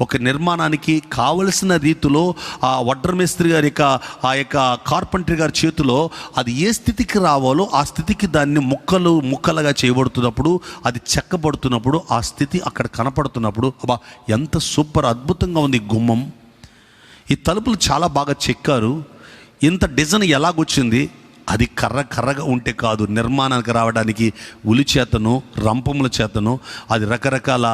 S2: ఒక నిర్మాణానికి కావలసిన రీతిలో ఆ వడ్ర మేస్త్రి గారి ఆ యొక్క కార్పెంటర్ గారి చేతిలో అది ఏ స్థితికి రావాలో ఆ స్థితికి దాన్ని ముక్కలుగా చేయబడుతున్నప్పుడు, అది చెక్కబడుతున్నప్పుడు, ఆ స్థితి అక్కడ కనపడుతున్నప్పుడు, అబ్బా ఎంత సూపర్ అద్భుతంగా ఉంది గుమ్మం, ఈ తలుపులు చాలా బాగా చెక్కారు, ఇంత డిజైన్ ఎలాగొచ్చింది. అది కర్రగా ఉంటే కాదు, నిర్మాణానికి రావడానికి ఉలి చేతను, రంపముల చేతను, అది రకరకాల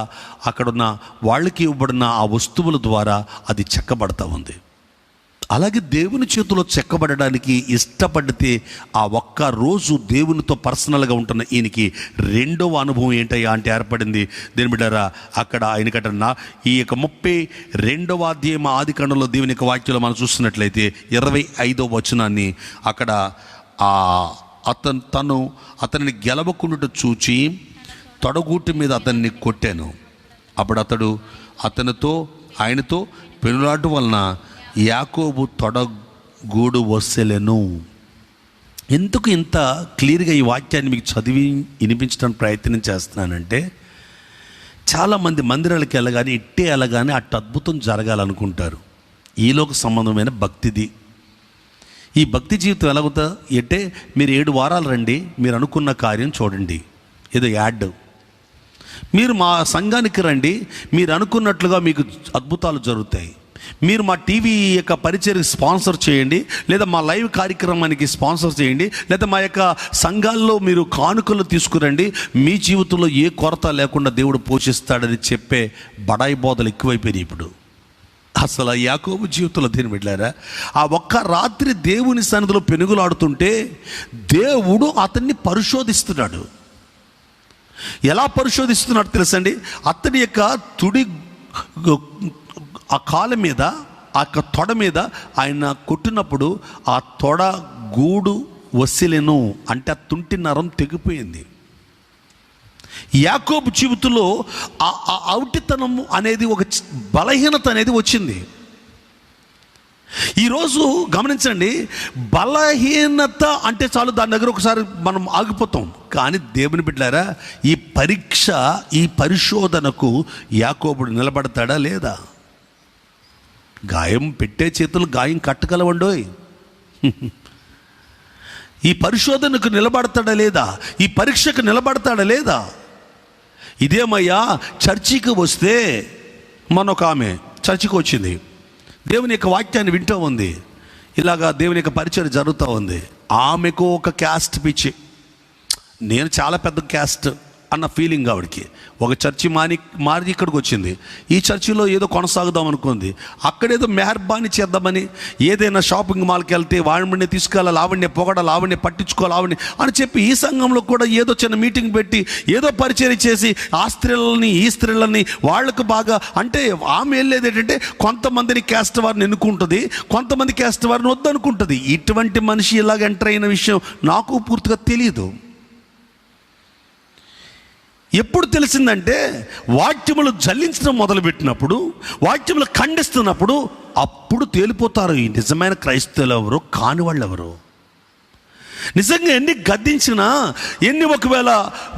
S2: అక్కడున్న వాళ్ళకి ఇవ్వబడిన ఆ వస్తువుల ద్వారా అది చెక్కబడతా ఉంది. అలాగే దేవుని చేతిలో చెక్కబడడానికి ఇష్టపడితే ఆ ఒక్క రోజు దేవునితో పర్సనల్గా ఉంటున్న ఈయనకి రెండవ అనుభవం ఏంటయ్యా అంటే ఏర్పడింది. దేని బిడ్డారా, అక్కడ ఆయనకటన్నా ఈ యొక్క 32వ అధ్యాయం ఆదికాండంలో దేవుని యొక్క వాక్యంలో మనం చూస్తున్నట్లయితే 25వ వచనాన్ని అక్కడ అతనిని గెలవకుండా చూచి తొడగూటి మీద అతన్ని కొట్టాను. అప్పుడు ఆయనతో పెనులాట వలన యాకోబు తొడగూడు వసెలెను. ఎందుకు ఇంత క్లియర్గా ఈ వాక్యాన్ని మీకు చదివి వినిపించడానికి ప్రయత్నం చేస్తున్నానంటే, చాలామంది మందిరాలకు వెళ్ళగానే ఇట్టే వెళ్ళగానే అట్టు అద్భుతం జరగాలనుకుంటారు. ఈలోక సంబంధమైన భక్తిది. ఈ భక్తి జీవితం ఎలాగుతా అంటే, మీరు 7 వారాలు రండి, మీరు అనుకున్న కార్యం చూడండి, ఏదో యాడ్. మీరు మా సంఘానికి రండి, మీరు అనుకున్నట్లుగా మీకు అద్భుతాలు జరుగుతాయి. మీరు మా టీవీ యొక్క పరిచర్కి స్పాన్సర్ చేయండి, లేదా మా లైవ్ కార్యక్రమానికి స్పాన్సర్ చేయండి, లేదా మా యొక్క సంఘాల్లో మీరు కానుకలు తీసుకురండి, మీ జీవితంలో ఏ కొరత లేకుండా దేవుడు పోషిస్తాడని చెప్పే బడాయి బోధలు ఎక్కువైపోయినాయి ఇప్పుడు. అసలు యాకోబు జీవితంలో దీని బిడ్డలారా, ఆ ఒక్క రాత్రి దేవుని సన్నిధిలో పెనుగులాడుతుంటే దేవుడు అతన్ని పరిశోధిస్తున్నాడు. ఎలా పరిశోధిస్తున్నాడు తెలుసండి? అతని యొక్క ఆ కాళ్ళ మీద, ఆ యొక్క తొడ మీద ఆయన కొట్టినప్పుడు ఆ తొడ గూడు వసిలెను, అంటే ఆ తుంటి నరం తెగిపోయింది. యాకోబు జీవితంలో ఆ ఔటితనం అనేది, ఒక బలహీనత అనేది వచ్చింది. ఈరోజు గమనించండి, బలహీనత అంటే చాలు దాని దగ్గర ఒకసారి మనం ఆగిపోతాం. కానీ దేవుని బిడ్డలారా, ఈ పరీక్ష, ఈ పరిశోధనకు యాకోబుడు నిలబడతాడా లేదా? గాయం పెట్టే చేతులు గాయం కట్టగలవండోయ్. ఈ పరిశోధనకు నిలబడతాడా లేదా? ఈ పరీక్షకు నిలబడతాడా లేదా? ఇదేమయ్యా, చర్చికి వస్తే ఒక ఆమె చర్చికి వచ్చింది, దేవుని యొక్క వాక్యాన్ని వింటూ ఉంది, ఇలాగా దేవుని యొక్క పరిచయం జరుగుతూ ఉంది. ఆమెకు ఒక క్యాస్ట్ పిచ్చి, నేను చాలా పెద్ద క్యాస్ట్ అన్న ఫీలింగ్ ఆవిడకి. ఒక చర్చి మారి ఇక్కడికి వచ్చింది, ఈ చర్చిలో ఏదో కొనసాగుదాం అనుకుంది. అక్కడేదో మెహర్బానీ చేద్దామని, ఏదైనా షాపింగ్ మాల్కి వెళ్తే వాడిని తీసుకెళ్ళాలి, ఆవిడని పొగడాలి, ఆవిడని పట్టించుకోవాలి, ఆవిడని అని చెప్పి ఈ సంఘంలో కూడా ఏదో చిన్న మీటింగ్ పెట్టి ఏదో పరిచయం చేసి ఆ స్త్రీలని ఈ స్త్రీలని వాళ్ళకు బాగా, అంటే ఆమె వెళ్ళేది ఏంటంటే కొంతమందిని క్యాస్ట్ వారిని ఎన్నుకుంటుంది, కొంతమంది క్యాస్ట్ వారిని వద్దనుకుంటుంది. ఇటువంటి మనిషి ఇలాగ ఎంటర్ అయిన విషయం నాకు పూర్తిగా తెలియదు. ఎప్పుడు తెలిసిందంటే, వాక్యములు జల్లించడం మొదలుపెట్టినప్పుడు, వాక్యములు ఖండిస్తున్నప్పుడు అప్పుడు తేలిపోతారు ఈ నిజమైన క్రైస్తవులు ఎవరు, కాని వాళ్ళు ఎవరు. నిజంగా ఎన్ని గద్దించినా, ఎన్ని ఒకవేళ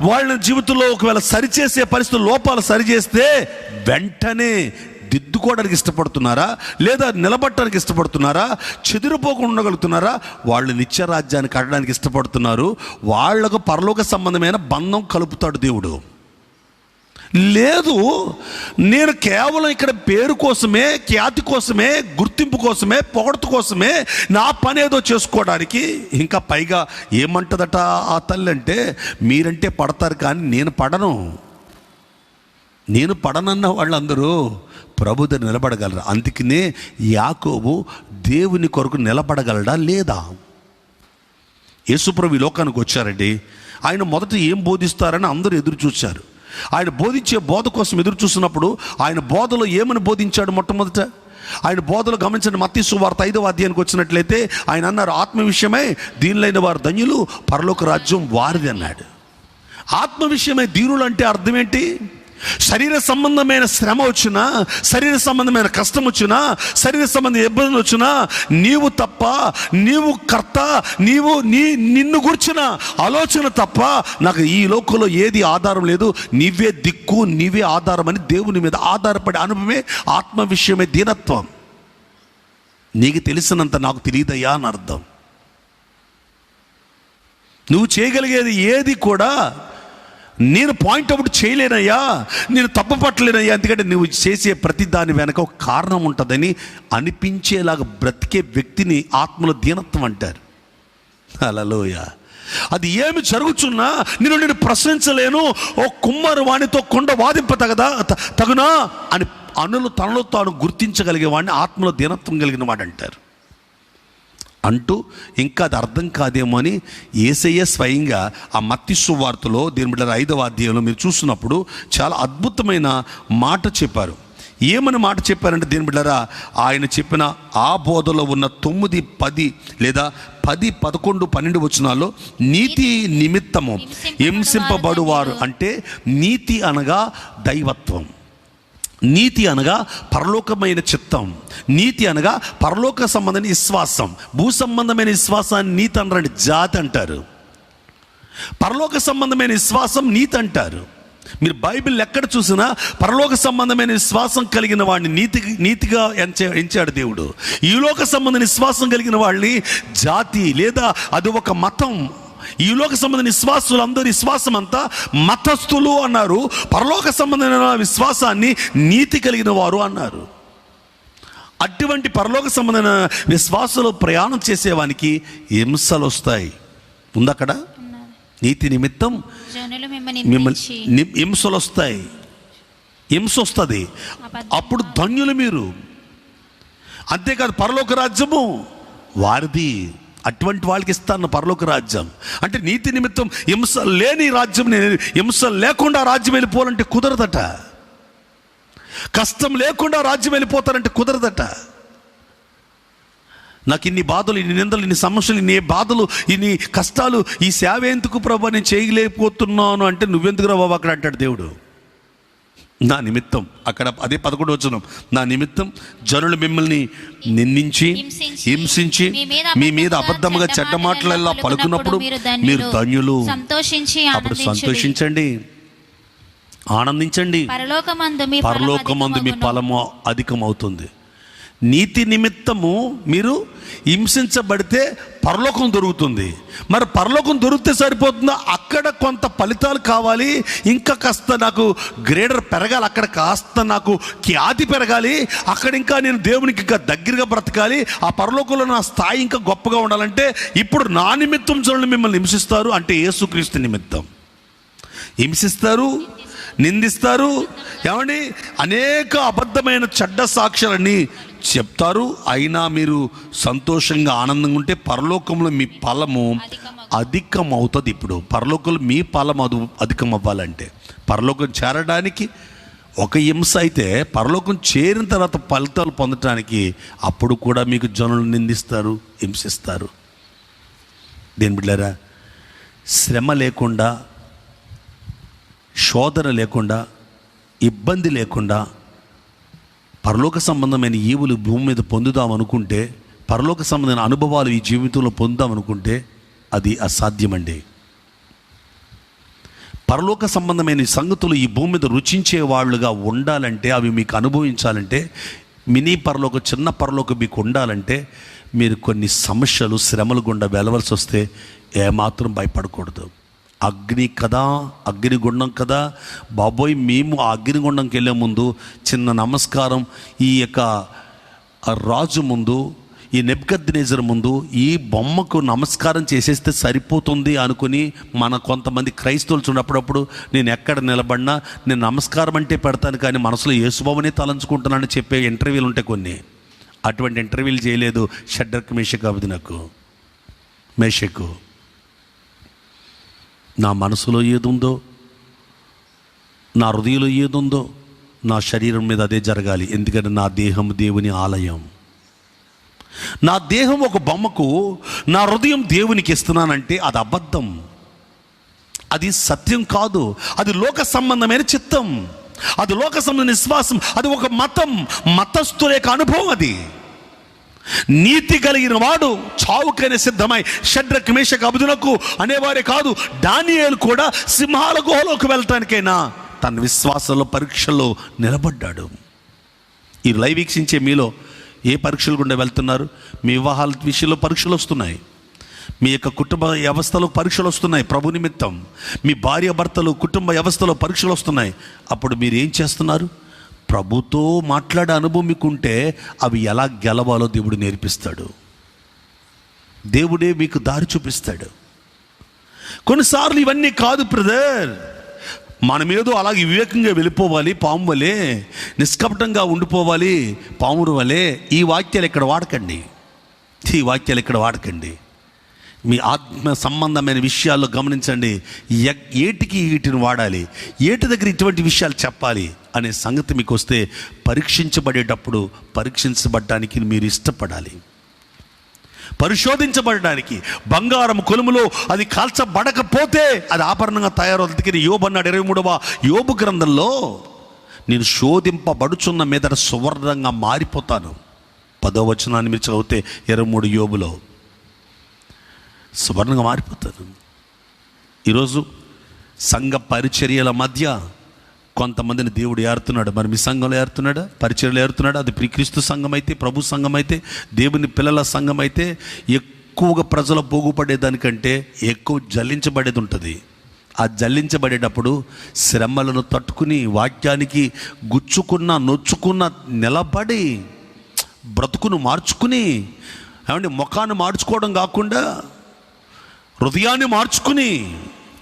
S2: వాళ్ళ జీవితంలో ఒకవేళ సరిచేసే పరిస్థితులు, లోపాలు సరిచేస్తే వెంటనే దిద్దుకోవడానికి ఇష్టపడుతున్నారా, లేదా నిలబడటానికి ఇష్టపడుతున్నారా, చెదిరిపోకుండా ఉండగలుగుతున్నారా? వాళ్ళు నిత్యరాజ్యాన్ని కట్టడానికి ఇష్టపడుతున్నారు. వాళ్లకు పరలోక సంబంధమైన బంధం కలుపుతాడు దేవుడు. లేదు, నేను కేవలం ఇక్కడ పేరు కోసమే, ఖ్యాతి కోసమే, గుర్తింపు కోసమే, పొగడత కోసమే నా పని ఏదో చేసుకోవడానికి. ఇంకా పైగా ఏమంటదట ఆ తల్లి అంటే, మీరంటే పడతారు కానీ నేను పడను. నేను పడనన్న వాళ్ళందరూ ప్రభు దగ్గర నిలబడగలరా? అందుకనే యాకోబు దేవుని కొరకు నిలబడగలడా లేదా? యేసుప్రభు ఈ లోకానికి వచ్చారండి. ఆయన మొదట ఏం బోధిస్తారని అందరూ ఎదురు చూశారు. ఆయన బోధించే బోధ కోసం ఎదురు చూసినప్పుడు ఆయన బోధలో ఏమని బోధించాడు? మొట్టమొదట ఆయన బోధలు గమనించండి. మత్తయి సువార్త 5వ అధ్యాయానికి వచ్చినట్లయితే ఆయన అన్నారు, ఆత్మ విషయమై దీనులైన వారు ధన్యులు, పరలోక రాజ్యం వారిది అన్నాడు. ఆత్మ విషయమై దీనులు అంటే అర్థం ఏంటి? శరీర సంబంధమైన శ్రమ వచ్చినా, శరీర సంబంధమైన కష్టం వచ్చినా, శరీర సంబంధమైన ఇబ్బందులు వచ్చినా, నీవు తప్ప, నీవు కర్త, నిన్ను గురించిన ఆలోచన తప్ప నాకు ఈ లోకంలో ఏది ఆధారం లేదు, నీవే దిక్కు, నీవే ఆధారం అని దేవుని మీద ఆధారపడే అనుభవమే ఆత్మ విషయమే దీనత్వం. నీకు తెలిసినంత నాకు తెలియదయ్యా అని అర్థం. నువ్వు చేయగలిగేది ఏది కూడా నేను పాయింట్అవుట్ చేయలేనయ్యా, నేను తప్పపట్టలేనయ్యా, ఎందుకంటే నువ్వు చేసే ప్రతి దాని వెనక ఒక కారణం ఉంటుందని అనిపించేలాగా బ్రతికే వ్యక్తిని ఆత్మలో దీనత్వం అంటారు. హల్లెలూయా. అది ఏమి జరుగుతున్నా నేను ప్రశ్నించలేను, ఓ కుమ్మరు వానితో కొండ తగునా అని తనలో తాను గుర్తించగలిగే వాడిని ఆత్మలో దీనత్వం కలిగిన వాడు అంటారు. అంటూ ఇంకా అది అర్థం కాదేమో అని యేసయ్య స్వయంగా ఆ మత్తయి సువార్తలో దీని బిడ్డల 5వ అధ్యాయంలో మీరు చూస్తున్నప్పుడు చాలా అద్భుతమైన మాట చెప్పారు. ఏమని మాట చెప్పారంటే దీని బిడ్డరా, ఆయన చెప్పిన ఆ బోధలో ఉన్న 9, 10 లేదా 10, 11, 12 వచనాల్లో నీతి నిమిత్తము హింసింపబడువారు అంటే నీతి అనగా దైవత్వం, నీతి అనగా పరలోకమైన చిత్తం, నీతి అనగా పరలోక సంబంధమైన విశ్వాసం. భూ సంబంధమైన విశ్వాసాన్ని నీతి అనరండి, జాతి అంటారు. పరలోక సంబంధమైన విశ్వాసం నీతి అంటారు. మీరు బైబిల్ ఎక్కడ చూసినా పరలోక సంబంధమైన విశ్వాసం కలిగిన వాడిని నీతిగా ఎంచాడు దేవుడు. ఈ లోక సంబంధమైన విశ్వాసం కలిగిన వాళ్ళని జాతి లేదా అది ఒక మతం. ఈ లోక సంబంధమైన విశ్వాసులు అందరూ విశ్వాసం అంతా మతస్థులు అన్నారు, పరలోక సంబంధమైన విశ్వాసాన్ని నీతి కలిగిన వారు అన్నారు. అటువంటి పరలోక సంబంధమైన విశ్వాసులు ప్రయాణం చేసేవానికి హింసలు వస్తాయి. ఉందక్కడ నీతి నిమిత్తం మిమ్మల్ని హింసలు వస్తాయి, హింస వస్తుంది. అప్పుడు ధన్యులు మీరు. అంతేకాదు పరలోక రాజ్యము వారిది, అటువంటి వాళ్ళకి ఇస్తాను పరలోక రాజ్యం. అంటే నీతి నిమిత్తం హింస లేని రాజ్యం, హింస లేకుండా రాజ్యం వెళ్ళిపోవాలంటే కుదరదట. కష్టం లేకుండా రాజ్యం వెళ్ళిపోతారంటే కుదరదట. నాకు ఇన్ని బాధలు, ఇన్ని నిందలు, ఇన్ని సమస్యలు, ఇన్ని బాధలు, ఇన్ని కష్టాలు, ఈ సేవ ఎందుకు ప్రభు నేను చేయలేకపోతున్నాను అంటే నువ్వెందుకు రా బాబు అక్కడ అంటాడు దేవుడు. నా నిమిత్తం, అక్కడ అదే 11వ వచనం, నా నిమిత్తం జనులు మిమ్మల్ని నిందించి హింసించి మీ మీద అబద్ధముగా చెడ్డ మాటలెల్లా పలుకున్నప్పుడు మీరు ధన్యులు. అప్పుడు సంతోషించండి, ఆనందించండి, పరలోకమందు మీ ఫలము అధికమవుతుంది. నీతి నిమిత్తము మీరు హింసించబడితే పరలోకం దొరుకుతుంది. మరి పరలోకం దొరికితే సరిపోతుందా? అక్కడ కొంత ఫలితాలు కావాలి, ఇంకా కాస్త నాకు గ్రేడర్ పెరగాలి, అక్కడ కాస్త నాకు ఖ్యాతి పెరగాలి, అక్కడ ఇంకా నేను దేవునికి ఇంకా దగ్గరగా బ్రతకాలి, ఆ పరలోకంలో నా స్థాయి ఇంకా గొప్పగా ఉండాలంటే ఇప్పుడు నా నిమిత్తం చూడండి మిమ్మల్ని హింసిస్తారు అంటే యేసుక్రీస్తు నిమిత్తం హింసిస్తారు, నిందిస్తారు. ఏమండి, అనేక అబద్ధమైన చెడ్డ సాక్ష్యాలని చెప్తారు. అయినా మీరు సంతోషంగా ఆనందంగా ఉంటే పరలోకంలో మీ ఫలము అధికమవుతుంది. ఇప్పుడు పరలోకంలో మీ ఫలం అధికం అవ్వాలంటే పరలోకం చేరడానికి ఒక హింస అయితే, పరలోకం చేరిన తర్వాత ఫలితాలు పొందడానికి అప్పుడు కూడా మీకు జనులు నిందిస్తారు, హింసిస్తారు. దేని బిడ్డారా, శ్రమ లేకుండా, శోధన లేకుండా, ఇబ్బంది లేకుండా పరలోక సంబంధమైన ఈవులు భూమి మీద పొందుదాం అనుకుంటే, పరలోక సంబంధమైన అనుభవాలు ఈ జీవితంలో పొందుదాం అనుకుంటే అది అసాధ్యమండి. పరలోక సంబంధమైన సంగతులు ఈ భూమి మీద రుచించే వాళ్ళుగా ఉండాలంటే, అవి మీకు అనుభవించాలంటే, మినీ పరలోక, చిన్న పరలోక మీకు ఉండాలంటే మీరు కొన్ని సమస్యలు, శ్రమలు గుండా వెళ్ళవలసి వస్తే ఏమాత్రం భయపడకూడదు. అగ్ని కదా, అగ్నిగుండం కదా బాబోయ్. మేము ఆ అగ్నిగుండంకి వెళ్ళే ముందు చిన్న నమస్కారం ఈ యొక్క రాజు ముందు, ఈ నెబుకద్నెజరు ముందు ఈ బొమ్మకు నమస్కారం చేసేస్తే సరిపోతుంది అనుకుని మన కొంతమంది క్రైస్తవులు చూడప్పుడప్పుడు నేను ఎక్కడ నిలబడినా నేను నమస్కారం అంటే పెడతాను కానీ మనసులో యేసుబాబునే తలంచుకుంటున్నానని చెప్పే ఇంటర్వ్యూలు ఉంటాయి కొన్ని. అటువంటి ఇంటర్వ్యూలు చేయలేదు షడ్రక్, మేషక్, అబేద్నెగో. మేషకు, నా మనసులో ఏదుందో, నా హృదయంలో ఏదుందో నా శరీరం మీద అదే జరగాలి. ఎందుకంటే నా దేహం దేవుని ఆలయం. నా దేహం ఒక బొమ్మకు నా హృదయం దేవునికి ఇస్తున్నానంటే అది అబద్ధం, అది సత్యం కాదు. అది లోక సంబంధమైన చిత్తం, అది లోక సంబంధమైన విశ్వాసం, అది ఒక మతం, మతస్థుల యొక్క అనుభవం. అది నీతి కలిగిన వాడు చావుకైనా సిద్ధమై షడ్రక్ మేషక్ అబెద్నెగో అనేవారే కాదు, దానియేలు కూడా సింహాల గుహలోకి వెళ్ళటానికైనా తన విశ్వాసంలో పరీక్షలో నిలబడ్డాడు. ఈ లైవ్ వీక్షించే మీలో ఏ పరీక్షలు గుండా వెళ్తున్నారు? మీ వివాహాల విషయంలో పరీక్షలు వస్తున్నాయి, మీ యొక్క కుటుంబ వ్యవస్థలో పరీక్షలు వస్తున్నాయి ప్రభు నిమిత్తం, మీ భార్య భర్తలు కుటుంబ వ్యవస్థలో పరీక్షలు వస్తున్నాయి. అప్పుడు మీరు ఏం చేస్తున్నారు? ప్రభుతో మాట్లాడే అనుభవం మీకుంటే అవి ఎలా గెలవాలో దేవుడు నేర్పిస్తాడు, దేవుడే మీకు దారి చూపిస్తాడు. కొన్నిసార్లు ఇవన్నీ కాదు బ్రదర్, మనమేదో అలాగే వివేకంగా వెళ్ళిపోవాలి, పాము వలే నిష్కపటంగా ఉండిపోవాలి, పామురు వలే. ఈ వాక్యాలు ఇక్కడ వాడకండి, ఈ వాక్యాలు ఇక్కడ వాడకండి. మీ ఆత్మ సంబంధమైన విషయాల్లో గమనించండి. ఏటికి వీటిని వాడాలి, ఏటి దగ్గర ఇటువంటి విషయాలు చెప్పాలి అనే సంగతి మీకు వస్తే పరీక్షించబడేటప్పుడు పరీక్షించబడడానికి మీరు ఇష్టపడాలి. పరిశోధించబడడానికి బంగారం కొలుములో అది కాల్చబడకపోతే అది ఆభరణంగా తయారవుతుంది. యోబు అన్నాడు 23వ యోబు గ్రంథంలో, నేను శోధింపబడుచున్న మీదట సువర్ణంగా మారిపోతాను. 10వ వచనాన్ని మీరు చదివితే 23 యోబులో సువర్ణంగా మారిపోతాను. ఈరోజు సంఘ పరిచర్యల మధ్య కొంతమందిని దేవుడు ఏరుతున్నాడు. మరి మీ సంఘంలో ఏరుతున్నాడా? పరిచర్యలు ఏరుతున్నాడు? అది క్రీస్తు సంఘం అయితే, ప్రభు సంఘం అయితే, దేవుని పిల్లల సంఘం అయితే ఎక్కువగా ప్రజలు పోగుపడేదానికంటే ఎక్కువ జల్లించబడేది ఉంటుంది. ఆ జల్లించబడేటప్పుడు శ్రమలను తట్టుకుని వాక్యానికి గుచ్చుకున్న నొచ్చుకున్న నిలబడి బ్రతుకును మార్చుకుని, ఏమంటే ముఖాన్ని మార్చుకోవడం కాకుండా హృదయాన్ని మార్చుకుని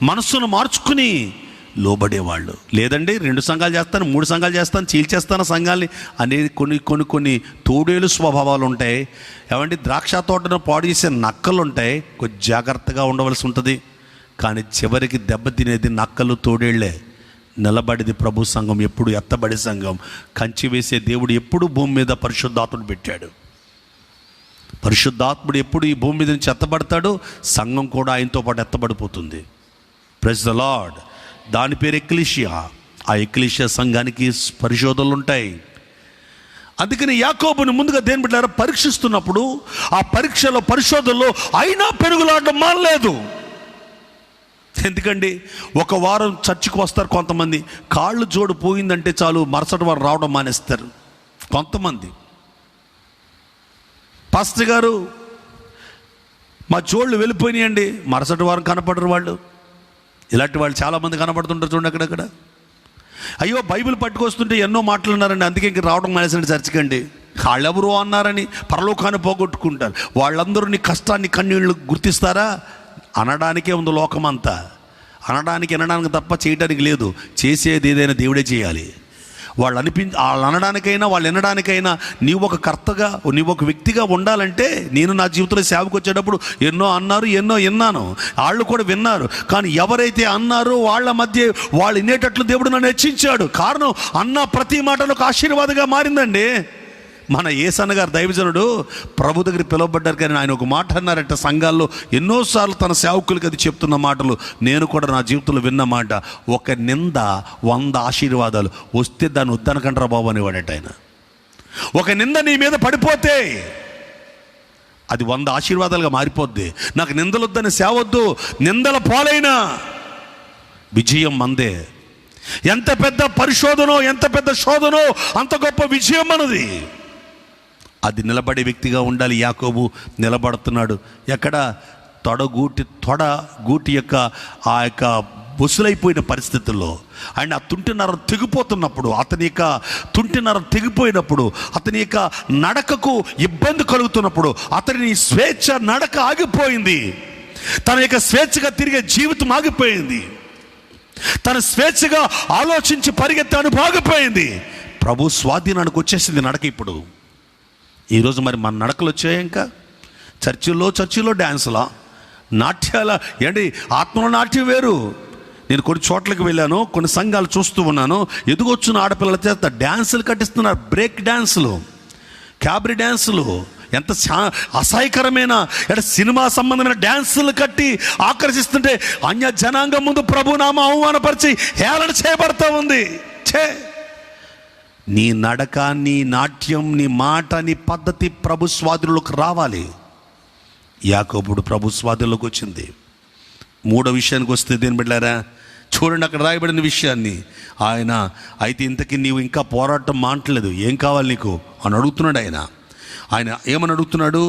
S2: మనస్సును మార్చుకుని లోబడేవాళ్ళు. లేదండి 2 సంఘాలు చేస్తాను, 3 సంఘాలు చేస్తాను, చీల్చేస్తాను సంఘాలని అనేది కొన్ని తోడేలు స్వభావాలు ఉంటాయి. ఏమంటే ద్రాక్ష తోటను పాడు చేసే నక్కలు ఉంటాయి. కొంచెం జాగ్రత్తగా ఉండవలసి ఉంటుంది. కానీ చివరికి దెబ్బతినేది నక్కలు, తోడేళ్లే. నిలబడిది ప్రభు సంఘం, ఎప్పుడు ఎత్తబడే సంఘం. కంచి వేసే దేవుడు ఎప్పుడు భూమి మీద పరిశుద్ధాత్మను పెట్టాడు. పరిశుద్ధాత్ముడు ఎప్పుడు ఈ భూమి మీద నుంచి ఎత్తబడతాడో సంఘం కూడా ఆయనతో పాటు ఎత్తబడిపోతుంది. Praise the lord. దాని పేరు ఎక్లీషియా. ఆ ఎక్లీషియా సంఘానికి పరిశోధనలు ఉంటాయి. అందుకని యాకోబుని ముందుగా దేని బిడ్డలారా పరీక్షిస్తున్నప్పుడు ఆ పరీక్షలో పరిశోధనలో అయినా పెరుగులాడడం మానలేదు. ఎందుకండి, ఒక వారం చర్చికి వస్తారు కొంతమంది, కాళ్ళు జోడు పోయిందంటే చాలు మరుసటి వారం రావడం మానేస్తారు. కొంతమంది పాస్టర్ గారు మా జోళ్ళు వెళ్ళిపోయినాయండి, మరుసటి వారం కనపడరు వాళ్ళు. ఇలాంటి వాళ్ళు చాలామంది కనపడుతుంటారు చూడండి అక్కడక్కడ. అయ్యో బైబిల్ పట్టుకొస్తుంటే ఎన్నో మాట్లాడినారండి, అందుకే ఇంక రావడం మానేసండి చర్చికండి. వాళ్ళెవరో అన్నారని పరలోకాన్ని పోగొట్టుకుంటారు. వాళ్ళందరూ నీ కష్టాన్ని కన్నీళ్ళు గుర్తిస్తారా? అనడానికే ఉంది లోకమంతా. అనడానికి తప్ప చేయడానికి లేదు. చేసేది ఏదైనా దేవుడే చేయాలి. వాళ్ళు అనడానికైనా వాళ్ళు వినడానికైనా నీవు ఒక కర్తగా, నీవు ఒక వ్యక్తిగా ఉండాలంటే, నేను నా జీవితంలో సేవకు వచ్చేటప్పుడు ఎన్నో అన్నారు, ఎన్నో విన్నాను, వాళ్ళు కూడా విన్నారు. కానీ ఎవరైతే అన్నారో వాళ్ళ మధ్య వాళ్ళు వినేటట్లు దేవుడు నన్ను హెచ్చించాడు. కారణం అన్న ప్రతి మాటలో ఒక ఆశీర్వాదంగా మారిందండి. మన యేసన్న గారు దైవజనుడు ప్రభు దగ్గర పిలువబడ్డారు. కానీ ఆయన ఒక మాట అన్నారట సంఘాల్లో, ఎన్నోసార్లు తన సేవకులకి అది చెప్తున్న మాటలు నేను కూడా నా జీవితంలో విన్న మాట, ఒక నింద 100 ఆశీర్వాదాలు వస్తే దాన్ని వద్దనకంటారా బాబు అనేవాడట ఆయన. ఒక నింద నీ మీద పడిపోతే అది 100 ఆశీర్వాదాలుగా మారిపోద్ది. నాకు నిందలు వద్దని సేవద్దు, నిందల పాలైనా విజయం మందే. ఎంత పెద్ద పరిశోధనో, ఎంత పెద్ద శోధనో అంత గొప్ప విజయం మనది. అది నిలబడే వ్యక్తిగా ఉండాలి. యాకోబు నిలబడుతున్నాడు. ఎక్కడ? తొడగూటి యొక్క ఆ యొక్క బొసులైపోయిన పరిస్థితుల్లో ఆయన ఆ తుంటినరం తెగిపోతున్నప్పుడు, అతని యొక్క తుంటినరం తెగిపోయినప్పుడు, అతని యొక్క నడకకు ఇబ్బంది కలుగుతున్నప్పుడు, అతని స్వేచ్ఛ నడక ఆగిపోయింది. తన యొక్క స్వేచ్ఛగా తిరిగే జీవితం ఆగిపోయింది. తన స్వేచ్ఛగా ఆలోచించి పరిగెత్తే ఆగిపోయింది. ప్రభు స్వాధీనానికి వచ్చేసింది నడక. ఇప్పుడు ఈరోజు మరి మన నడకలు వచ్చాయి. ఇంకా చర్చిలో డ్యాన్సులా, నాట్యాల, ఏంటి ఆత్మలో నాట్యం వేరు, నేను కొన్ని చోట్లకి వెళ్ళాను, కొన్ని సంఘాలు చూస్తూ ఉన్నాను. ఎదుగొచ్చిన ఆడపిల్లల చేత డ్యాన్సులు కట్టిస్తున్నారు, బ్రేక్ డ్యాన్సులు, క్యాబ్రీ డ్యాన్సులు, ఎంత అసహ్యకరమైన సినిమా సంబంధమైన డ్యాన్సులు కట్టి ఆకర్షిస్తుంటే అన్య జనాంగం ముందు ప్రభునామం అవమానపరిచి హేళన చేయబడతా ఉంది. నీ నడక, నీ నాట్యం, నీ మాట, నీ పద్ధతి ప్రభు స్వాధీనంలోకి రావాలి. యాకోబుడు ప్రభు స్వాధీనంలోకి వచ్చింది. మూడో విషయానికి వస్తే దేని బిడ్డారా, చూడండి అక్కడ రాయబడిన విషయాన్ని. ఆయన అయితే ఇంతకీ నీవు ఇంకా పోరాటం మానట్లేదు, ఏం కావాలి నీకు అని అడుగుతున్నాడు. ఆయన ఏమని అడుగుతున్నాడు?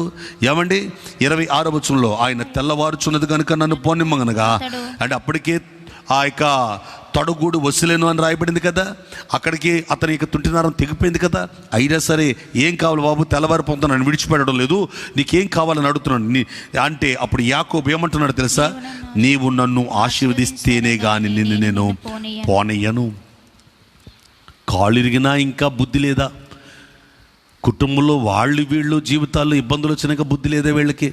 S2: ఏమండి 26వ వచనంలో, ఆయన తెల్లవారుచున్నది కనుక నన్ను పోనిమ్మగనగా, అంటే అప్పటికే ఆ యొక్క తొడగూడు వసిలేను అని రాయబడింది కదా, అక్కడికి అతని యొక్క తుంటినారం తెగిపోయింది కదా. అయినా సరే ఏం కావాలి బాబు, తెల్లవారిపోతా నన్ను విడిచిపెట్టడం లేదు, నీకేం కావాలని అడుగుతున్నాడు. అంటే అప్పుడు యాకోబు ఏమంటున్నాడు తెలుసా? నీవు నన్ను ఆశీర్వదిస్తేనే కానీ నిన్ను నేను పోనయ్యను. కాళ్ళిరిగినా ఇంకా బుద్ధి లేదా? కుటుంబంలో వాళ్ళు వీళ్ళు జీవితాల్లో ఇబ్బందులు వచ్చినాక బుద్ధి లేదా వీళ్ళకి?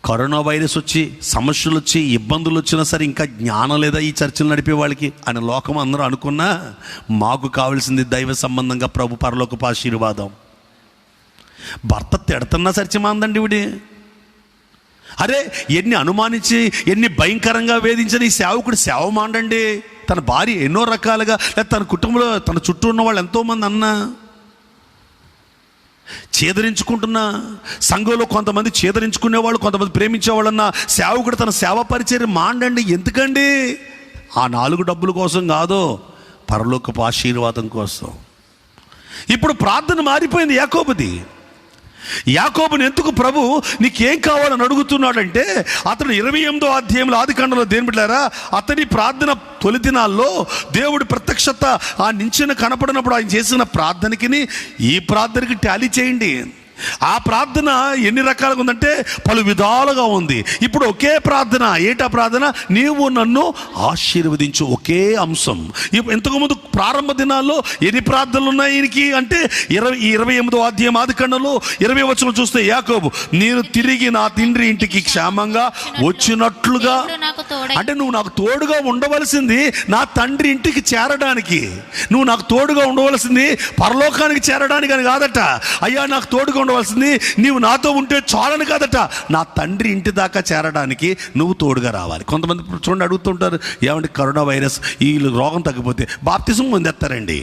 S2: కరోనా వైరస్ వచ్చి సమస్యలు వచ్చి ఇబ్బందులు వచ్చినా సరే ఇంకా జ్ఞానం లేదా ఈ చర్చలు నడిపే వాళ్ళకి అని లోకం అందరూ అనుకున్నా, మాకు కావాల్సింది దైవ సంబంధంగా ప్రభు పరలోకపు ఆశీర్వాదం. భర్త తిడుతున్నా సరిచమాందండి ఇవిడి. అరే ఎన్ని అనుమానించి ఎన్ని భయంకరంగా వేధించిన ఈ సేవకుడు సేవ మాండండి. తన భార్య ఎన్నో రకాలుగా, లేదా తన కుటుంబంలో తన చుట్టూ ఉన్న వాళ్ళు ఎంతోమంది అన్నా చేదరించుకుంటున్నా, సంఘంలో కొంతమంది చేదరించుకునేవాళ్ళు, కొంతమంది ప్రేమించేవాళ్ళన్నా సేవకుడు తన సేవ పరిచర్య మాండండి. ఎందుకండి? ఆ 4 డబ్బుల కోసం కాదు, పరలోకపు ఆశీర్వాదం కోసం. ఇప్పుడు ప్రార్థన మారిపోయింది యాకోబుది. యాకోబుని ఎందుకు ప్రభు నీకేం కావాలని అడుగుతున్నాడంటే, అతను 28వ అధ్యాయంలో ఆదికాండంలో దేని బిడ్డారా, అతని ప్రార్థన తొలి దినాల్లో దేవుడి ప్రత్యక్షత ఆ నించిన కనపడినప్పుడు ఆయన చేసిన ప్రార్థనకి ఈ ప్రార్థనకి టాలీ చేయండి. ఆ ప్రార్థన ఎన్ని రకాలుగా ఉందంటే పలు విధాలుగా ఉంది. ఇప్పుడు ఒకే ప్రార్థన. ఏటా ప్రార్థన? నీవు నన్ను ఆశీర్వదించు, ఒకే అంశం. ఇంతకుముందు ప్రారంభ దినాల్లో ఎన్ని ప్రార్థనలు ఉన్నాయి ఈయనకి అంటే 28వ అధ్యాయం ఆదికాండంలో 20వ వచనం చూస్తే, యాకోబు నేను తిరిగి నా తండ్రి ఇంటికి క్షేమంగా వచ్చినట్లుగా, అంటే నువ్వు నాకు తోడుగా ఉండవలసింది నా తండ్రి ఇంటికి చేరడానికి, నువ్వు నాకు తోడుగా ఉండవలసింది పరలోకానికి చేరడానికి అని కాదట. అయ్యా నాకు తోడుగా ఉండవలసింది నీవు నాతో ఉంటే చాలని కాదట, నా తండ్రి ఇంటి దాకా చేరడానికి నువ్వు తోడుగా రావాలి. కొంతమంది చూడండి అడుగుతుంటారు, ఏమంటే కరోనా వైరస్ ఈ రోగం తగ్గిపోతే బాప్తిజం పొందేస్తారండి.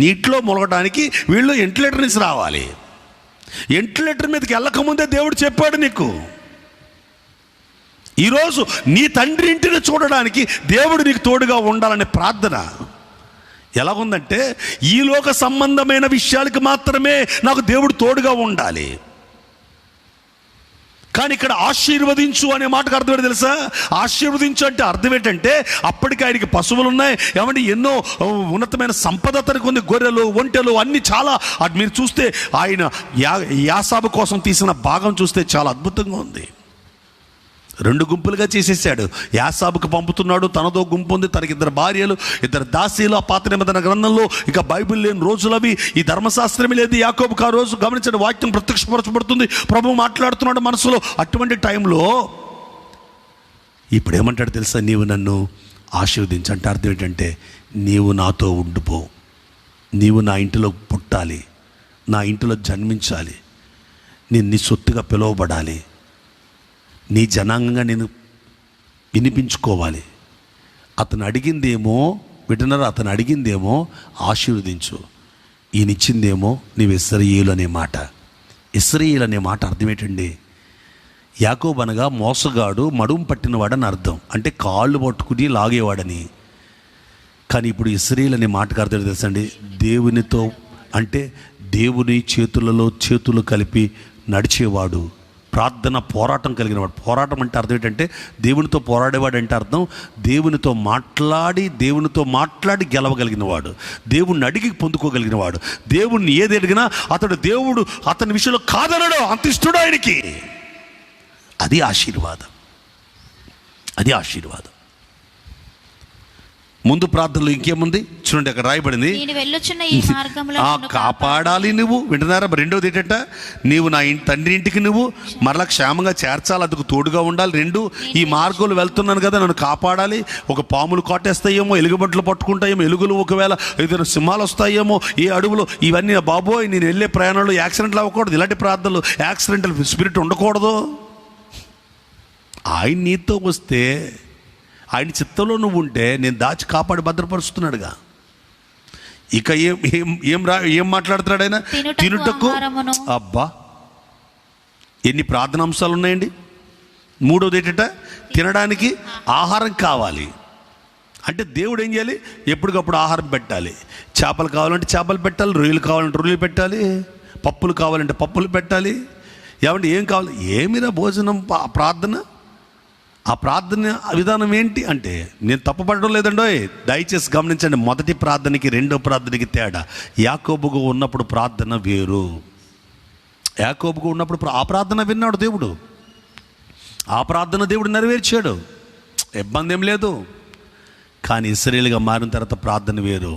S2: నీటిలో మొలగడానికి వీళ్ళు వెంటిలేటర్ నుంచి రావాలి. వెంటిలేటర్ మీదకి వెళ్ళకముందే దేవుడు చెప్పాడు నీకు. ఈరోజు నీ తండ్రి ఇంటిని చూడడానికి దేవుడు నీకు తోడుగా ఉండాలనే ప్రార్థన ఎలాగుందంటే, ఈ లోక సంబంధమైన విషయాలకి మాత్రమే నాకు దేవుడు తోడుగా ఉండాలి. కానీ ఇక్కడ ఆశీర్వదించు అనే మాటకు అర్థం ఏంటి తెలుసా? ఆశీర్వదించు అంటే అర్థం ఏంటంటే, అప్పటికి ఆయనకి పశువులు ఉన్నాయి, ఏమంటే ఎన్నో ఉన్నతమైన సంపద తనకు ఉంది, గొర్రెలు ఒంటెలు అన్నీ చాలా. అటు మీరు చూస్తే ఆయన యాసాబు కోసం తీసిన భాగం చూస్తే చాలా అద్భుతంగా ఉంది. 2 గుంపులుగా చేసేసాడు. యాసాబుకు పంపుతున్నాడు, తనతో గుంపు ఉంది, తనకి 2 భార్యలు 2 దాసీలు. ఆ పాత నిబంధన గ్రంథంలో ఇక బైబిల్ లేని రోజులు అవి, ఈ ధర్మశాస్త్రమే లేదు యాకోబుకు ఆ రోజు. గమనించండి, వాక్యం ప్రత్యక్షపరచబడుతుంది, ప్రభు మాట్లాడుతున్నాడు మనసులో. అటువంటి టైంలో ఇప్పుడు ఏమంటాడు తెలుసా? నీవు నన్ను ఆశీర్వదించు అంటే అర్థం ఏంటంటే, నీవు నాతో ఉండిపో, నీవు నా ఇంటిలో పుట్టాలి, నా ఇంటిలో జన్మించాలి, నేను నీ సొత్తుగా పిలువబడాలి, నీ జనాంగంగా నేను వినిపించుకోవాలి. అతను అడిగిందేమో వింటున్నారా? అతను అడిగిందేమో ఆశీర్వదించు, ఈయన ఇచ్చిందేమో నీవు ఇశ్రాయేలు అనే మాట. ఇశ్రాయేలు అనే మాట అర్థం ఏంటండి? యాకోబు అనగా మోసగాడు, మడుము పట్టినవాడని అర్థం, అంటే కాళ్ళు పట్టుకుని లాగేవాడని. కానీ ఇప్పుడు ఇశ్రాయేలు అనే మాటకు అర్థం తెలుసండి, దేవునితో, అంటే దేవుని చేతులలో చేతులు కలిపి నడిచేవాడు, ప్రార్థన పోరాటం కలిగినవాడు. పోరాటం అంటే అర్థం ఏంటంటే దేవునితో పోరాడేవాడు అంటే అర్థం దేవునితో మాట్లాడి గెలవగలిగినవాడు, దేవుణ్ణి అడిగి పొందుకోగలిగినవాడు. దేవుణ్ణి ఏది అడిగినా దేవుడు అతని విషయంలో కాదనడు, అంత ఇష్టడు ఆయనకి. అది ఆశీర్వాదం, అది ఆశీర్వాదం. ముందు ప్రార్థనలో ఇంకేముంది చూడండి, అక్కడ రాయబడింది,
S3: నేను వెళ్ళొచ్చున్న ఈ మార్గంలో నన్ను
S2: కాపాడాలి నువ్వు. వింటున్నారా? రెండోది ఏంటంట, నీవు నా తండ్రి ఇంటికి నువ్వు మరలా క్షేమంగా చేర్చాలి, అందుకు తోడుగా ఉండాలి. రెండు, ఈ మార్గంలో వెళ్తున్నాను కదా, నన్ను కాపాడాలి. ఒక పాములు కాటేస్తాయేమో, ఎలుగుబంట్లు పట్టుకుంటాయేమో, ఎలుగులు ఒకవేళ ఏదైనా సింహాలు వస్తాయేమో, ఏ అడవులు, ఇవన్నీ బాబోయ్ నేను వెళ్ళే ప్రయాణంలో యాక్సిడెంట్లు అవ్వకూడదు. ఇలాంటి ప్రార్థనలు, యాక్సిడెంటల్ స్పిరిట్ ఉండకూడదు. ఆయన నీతో వస్తే, ఆయన చిత్తంలో నువ్వు ఉంటే నేను దాచి కాపాడి భద్రపరుస్తున్నాడుగా. ఇక ఏం మాట్లాడుతున్నాడు ఆయన? తినుటకు. అబ్బా, ఎన్ని ప్రార్థనాంశాలు ఉన్నాయండి. మూడోది ఏంటంట, తినడానికి ఆహారం కావాలి. అంటే దేవుడు ఏం చేయాలి? ఎప్పటికప్పుడు ఆహారం పెట్టాలి. చేపలు కావాలంటే చేపలు పెట్టాలి, రొయ్యలు కావాలంటే రొయ్యలు పెట్టాలి, పప్పులు కావాలంటే పప్పులు పెట్టాలి. ఏమంటే ఏం కావాలి? ఏమిరా భోజనం, ప్రార్థన. ఆ ప్రార్థన విధానం ఏంటి అంటే, నేను తప్పుపడడం లేదండోయ్, దయచేసి గమనించండి. మొదటి ప్రార్థనకి రెండో ప్రార్థనకి తేడా. యాకోబుగా ఉన్నప్పుడు ప్రార్థన వేరు. యాకోబుగా ఉన్నప్పుడు ఆ ప్రార్థన విన్నాడు దేవుడు, ఆ ప్రార్థన దేవుడు నెరవేర్చాడు, ఇబ్బంది ఏం లేదు. కానీ ఇశ్రాయేలుగా మారిన తర్వాత ప్రార్థన వేరు.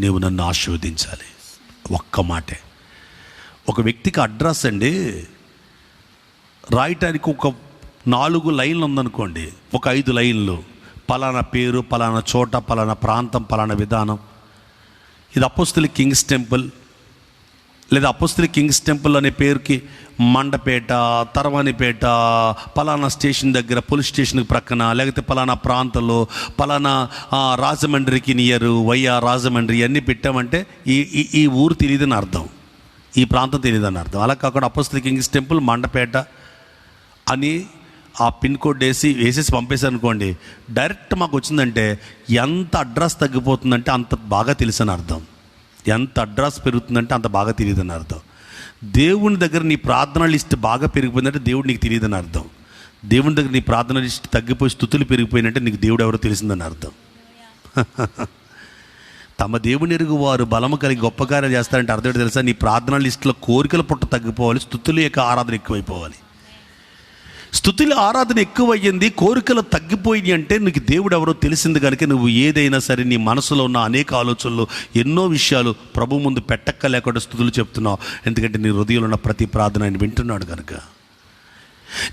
S2: నీవు నన్ను ఆశీర్వదించాలి. ఒక్క మాటే. ఒక వ్యక్తికి అడ్రస్ అండి రాయటానికి ఒక 4 లైన్లు ఉందనుకోండి, ఒక 5 లైన్లు, పలానా పేరు, పలానా చోట, పలానా ప్రాంతం, పలానా విధానం. ఇది అపోస్తలిక్ కింగ్స్ టెంపుల్, లేదా అపోస్తలిక్ కింగ్స్ టెంపుల్ అనే పేరుకి మండపేట, తర్వానిపేట, పలానా స్టేషన్ దగ్గర, పోలీస్ స్టేషన్కి ప్రక్కన, లేకపోతే పలానా ప్రాంతంలో, పలానా రాజమండ్రికి నియరు, రాజమండ్రి అన్నీ పెట్టామంటే ఈ ఊరు తెలియదని అర్థం, ఈ ప్రాంతం తెలియదని అర్థం. అలా కాకుండా అపోస్తలిక్ కింగ్స్ టెంపుల్ మండపేట అని ఆ పిన్ కోడ్ వేసేసి పంపేశారు అనుకోండి, డైరెక్ట్ మాకు వచ్చిందంటే ఎంత అడ్రస్ తగ్గిపోతుందంటే అంత బాగా తెలుసని అర్థం, ఎంత అడ్రస్ పెరుగుతుందంటే అంత బాగా తెలియదని అర్థం. దేవుని దగ్గర నీ ప్రార్థన లిస్ట్ బాగా పెరిగిపోయిందంటే దేవుడు నీకు తెలియదని అర్థం. దేవుని దగ్గర నీ ప్రార్థన లిస్ట్ తగ్గిపోయి స్థుతులు పెరిగిపోయినంటే నీకు దేవుడు ఎవరో తెలిసిందని అర్థం. తమ దేవుని ఎరుగు వారు బలము కలిగి గొప్ప కార్యాలు చేస్తారంటే అర్థం ఏంటో తెలుసా? నీ ప్రార్థన లిస్టులో కోరికల పుట్ట తగ్గిపోవాలి, స్థుతుల యొక్క ఆరాధన ఎక్కువైపోవాలి. స్తుతుల ఆరాధన ఎక్కువయ్యింది, కోరికలు తగ్గిపోయింది అంటే నీకు దేవుడు ఎవరో తెలిసింది కనుక నువ్వు ఏదైనా సరే నీ మనసులో ఉన్న అనేక ఆలోచనలు, ఎన్నో విషయాలు ప్రభు ముందు పెట్టక్క లేకుండా స్తుతులు చెప్తున్నావు. ఎందుకంటే నీ హృదయంలో ఉన్న ప్రతి ప్రార్థన ఆయన వింటున్నాడు కనుక.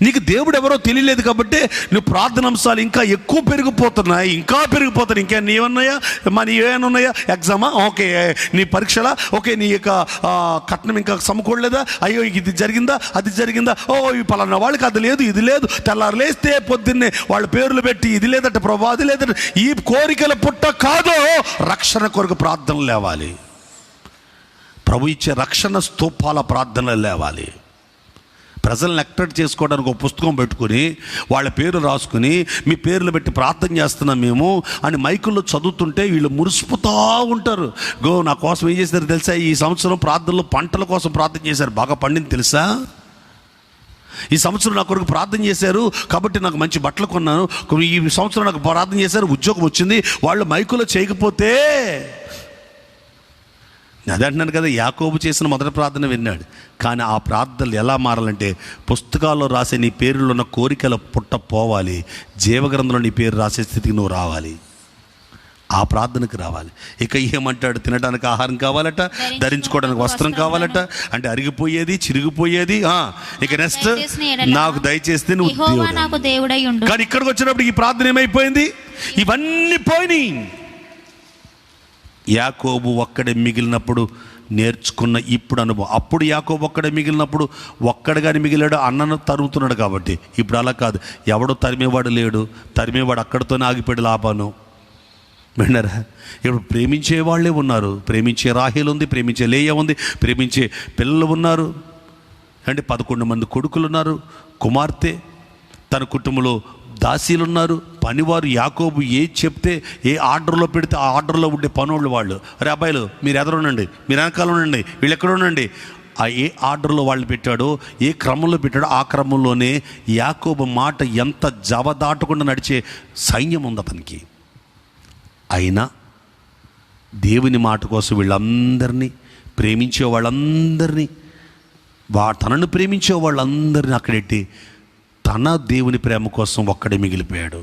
S2: నీకు దేవుడు ఎవరో తెలియలేదు కాబట్టి నువ్వు ప్రార్థనాంశాలు ఇంకా ఎక్కువ పెరిగిపోతున్నాయి, ఇంకా పెరిగిపోతున్నాయి. ఇంకా నీవన్నాయా, మరి ఏమైనా ఉన్నాయా? ఎగ్జామా? ఓకే. నీ పరీక్షలా? ఓకే. నీ యొక్క కట్నం ఇంకా సమకూడలేదా? అయ్యో ఇది జరిగిందా, అది జరిగిందా? ఓ ఈ పలానా వాళ్ళకి అది లేదు, ఇది లేదు. తెల్లారు లేస్తే పొద్దున్నే వాళ్ళ పేర్లు పెట్టి ఇది లేదట ప్రభు, అది లేదట. ఈ కోరికల పుట్ట కాదు, రక్షణ కొరకు ప్రార్థనలు లేవాలి. ప్రభు ఇచ్చే రక్షణ స్తూపాల ప్రార్థనలు లేవాలి. ప్రజలను అట్రాక్ట్ చేసుకోవడానికి ఒక పుస్తకం పెట్టుకుని వాళ్ళ పేరు రాసుకుని మీ పేర్లు పెట్టి ప్రార్థన చేస్తున్నాం మేము అని మైకుల్లో చదువుతుంటే వీళ్ళు మురిసిపోతూ ఉంటారు. నా కోసం ఏం చేశారు తెలుసా? ఈ సంవత్సరం ప్రార్థనలో పంటల కోసం ప్రార్థన చేశారు, బాగా పండింది తెలుసా? ఈ సంవత్సరం నా కొరకు ప్రార్థన చేశారు కాబట్టి నాకు మంచి బట్టలు కొన్నాను. ఈ సంవత్సరం నాకు ప్రార్థన చేశారు, ఉద్యోగం వచ్చింది. వాళ్ళు మైకులో చేయకపోతే, అదే అంటున్నాను కదా, యాకోబు చేసిన మొదటి ప్రార్థన విన్నాడు. కానీ ఆ ప్రార్థనలు ఎలా మారాలంటే, పుస్తకాల్లో రాసే నీ పేరులో ఉన్న కోరికల పుట్ట పోవాలి, జీవగ్రంథంలో నీ పేరు రాసే స్థితికి నువ్వు రావాలి. ఆ ప్రార్థనకు రావాలి. ఇక ఏమంటాడు? తినడానికి ఆహారం కావాలట, ధరించుకోవడానికి వస్త్రం కావాలట. అంటే అరిగిపోయేది, చిరిగిపోయేది. ఇక నెక్స్ట్, నాకు దయచేస్తే నువ్వు దేవుడై ఉండు. కానీ ఇక్కడికి వచ్చినప్పుడు ఈ ప్రార్థన ఏమైపోయింది? ఇవన్నీ పోయినాయి. యాకోబు ఒక్కడే మిగిలినప్పుడు నేర్చుకున్న ఇప్పుడు అనుభవం. అప్పుడు యాకోబు ఒక్కడే మిగిలినప్పుడు ఒక్కడిగాని మిగిలాడు, అన్నను తరుగుతున్నాడు కాబట్టి. ఇప్పుడు అలా కాదు, ఎవడో తరిమేవాడు లేడు, తరిమేవాడు అక్కడితోనే ఆగిపోయాడు లాభాను. విన్నారా? ఇప్పుడు ప్రేమించే వాళ్ళే ఉన్నారు. ప్రేమించే రాహేలు ఉంది, ప్రేమించే లేయ ఉంది, ప్రేమించే పిల్లలు ఉన్నారు. అంటే 11 మంది కొడుకులు ఉన్నారు, కుమార్తె, తన కుటుంబంలో దాసీలున్నారు, పనివారు. యాకోబు ఏ చెప్తే, ఏ ఆర్డర్లో పెడితే ఆ ఆర్డర్లో ఉండే పనోళ్ళు వాళ్ళు. అరే అబ్బాయిలు మీరు ఎదురు ఉండండి, మీరు వెనకాల ఉండండి, వీళ్ళు ఎక్కడ ఉండండి. ఆ ఏ ఆర్డర్లో వాళ్ళు పెట్టాడో, ఏ క్రమంలో పెట్టాడో ఆ క్రమంలోనే యాకోబు మాట ఎంత జవదాటకుండా నడిచే సైన్యం ఉంది అతనికి. అయినా దేవుని మాట కోసం వీళ్ళందరినీ, ప్రేమించే వాళ్ళందరినీ, తనను ప్రేమించే వాళ్ళందరినీ అక్కడెట్టి తన దేవుని ప్రేమ కోసం ఒక్కడే మిగిలిపోయాడు.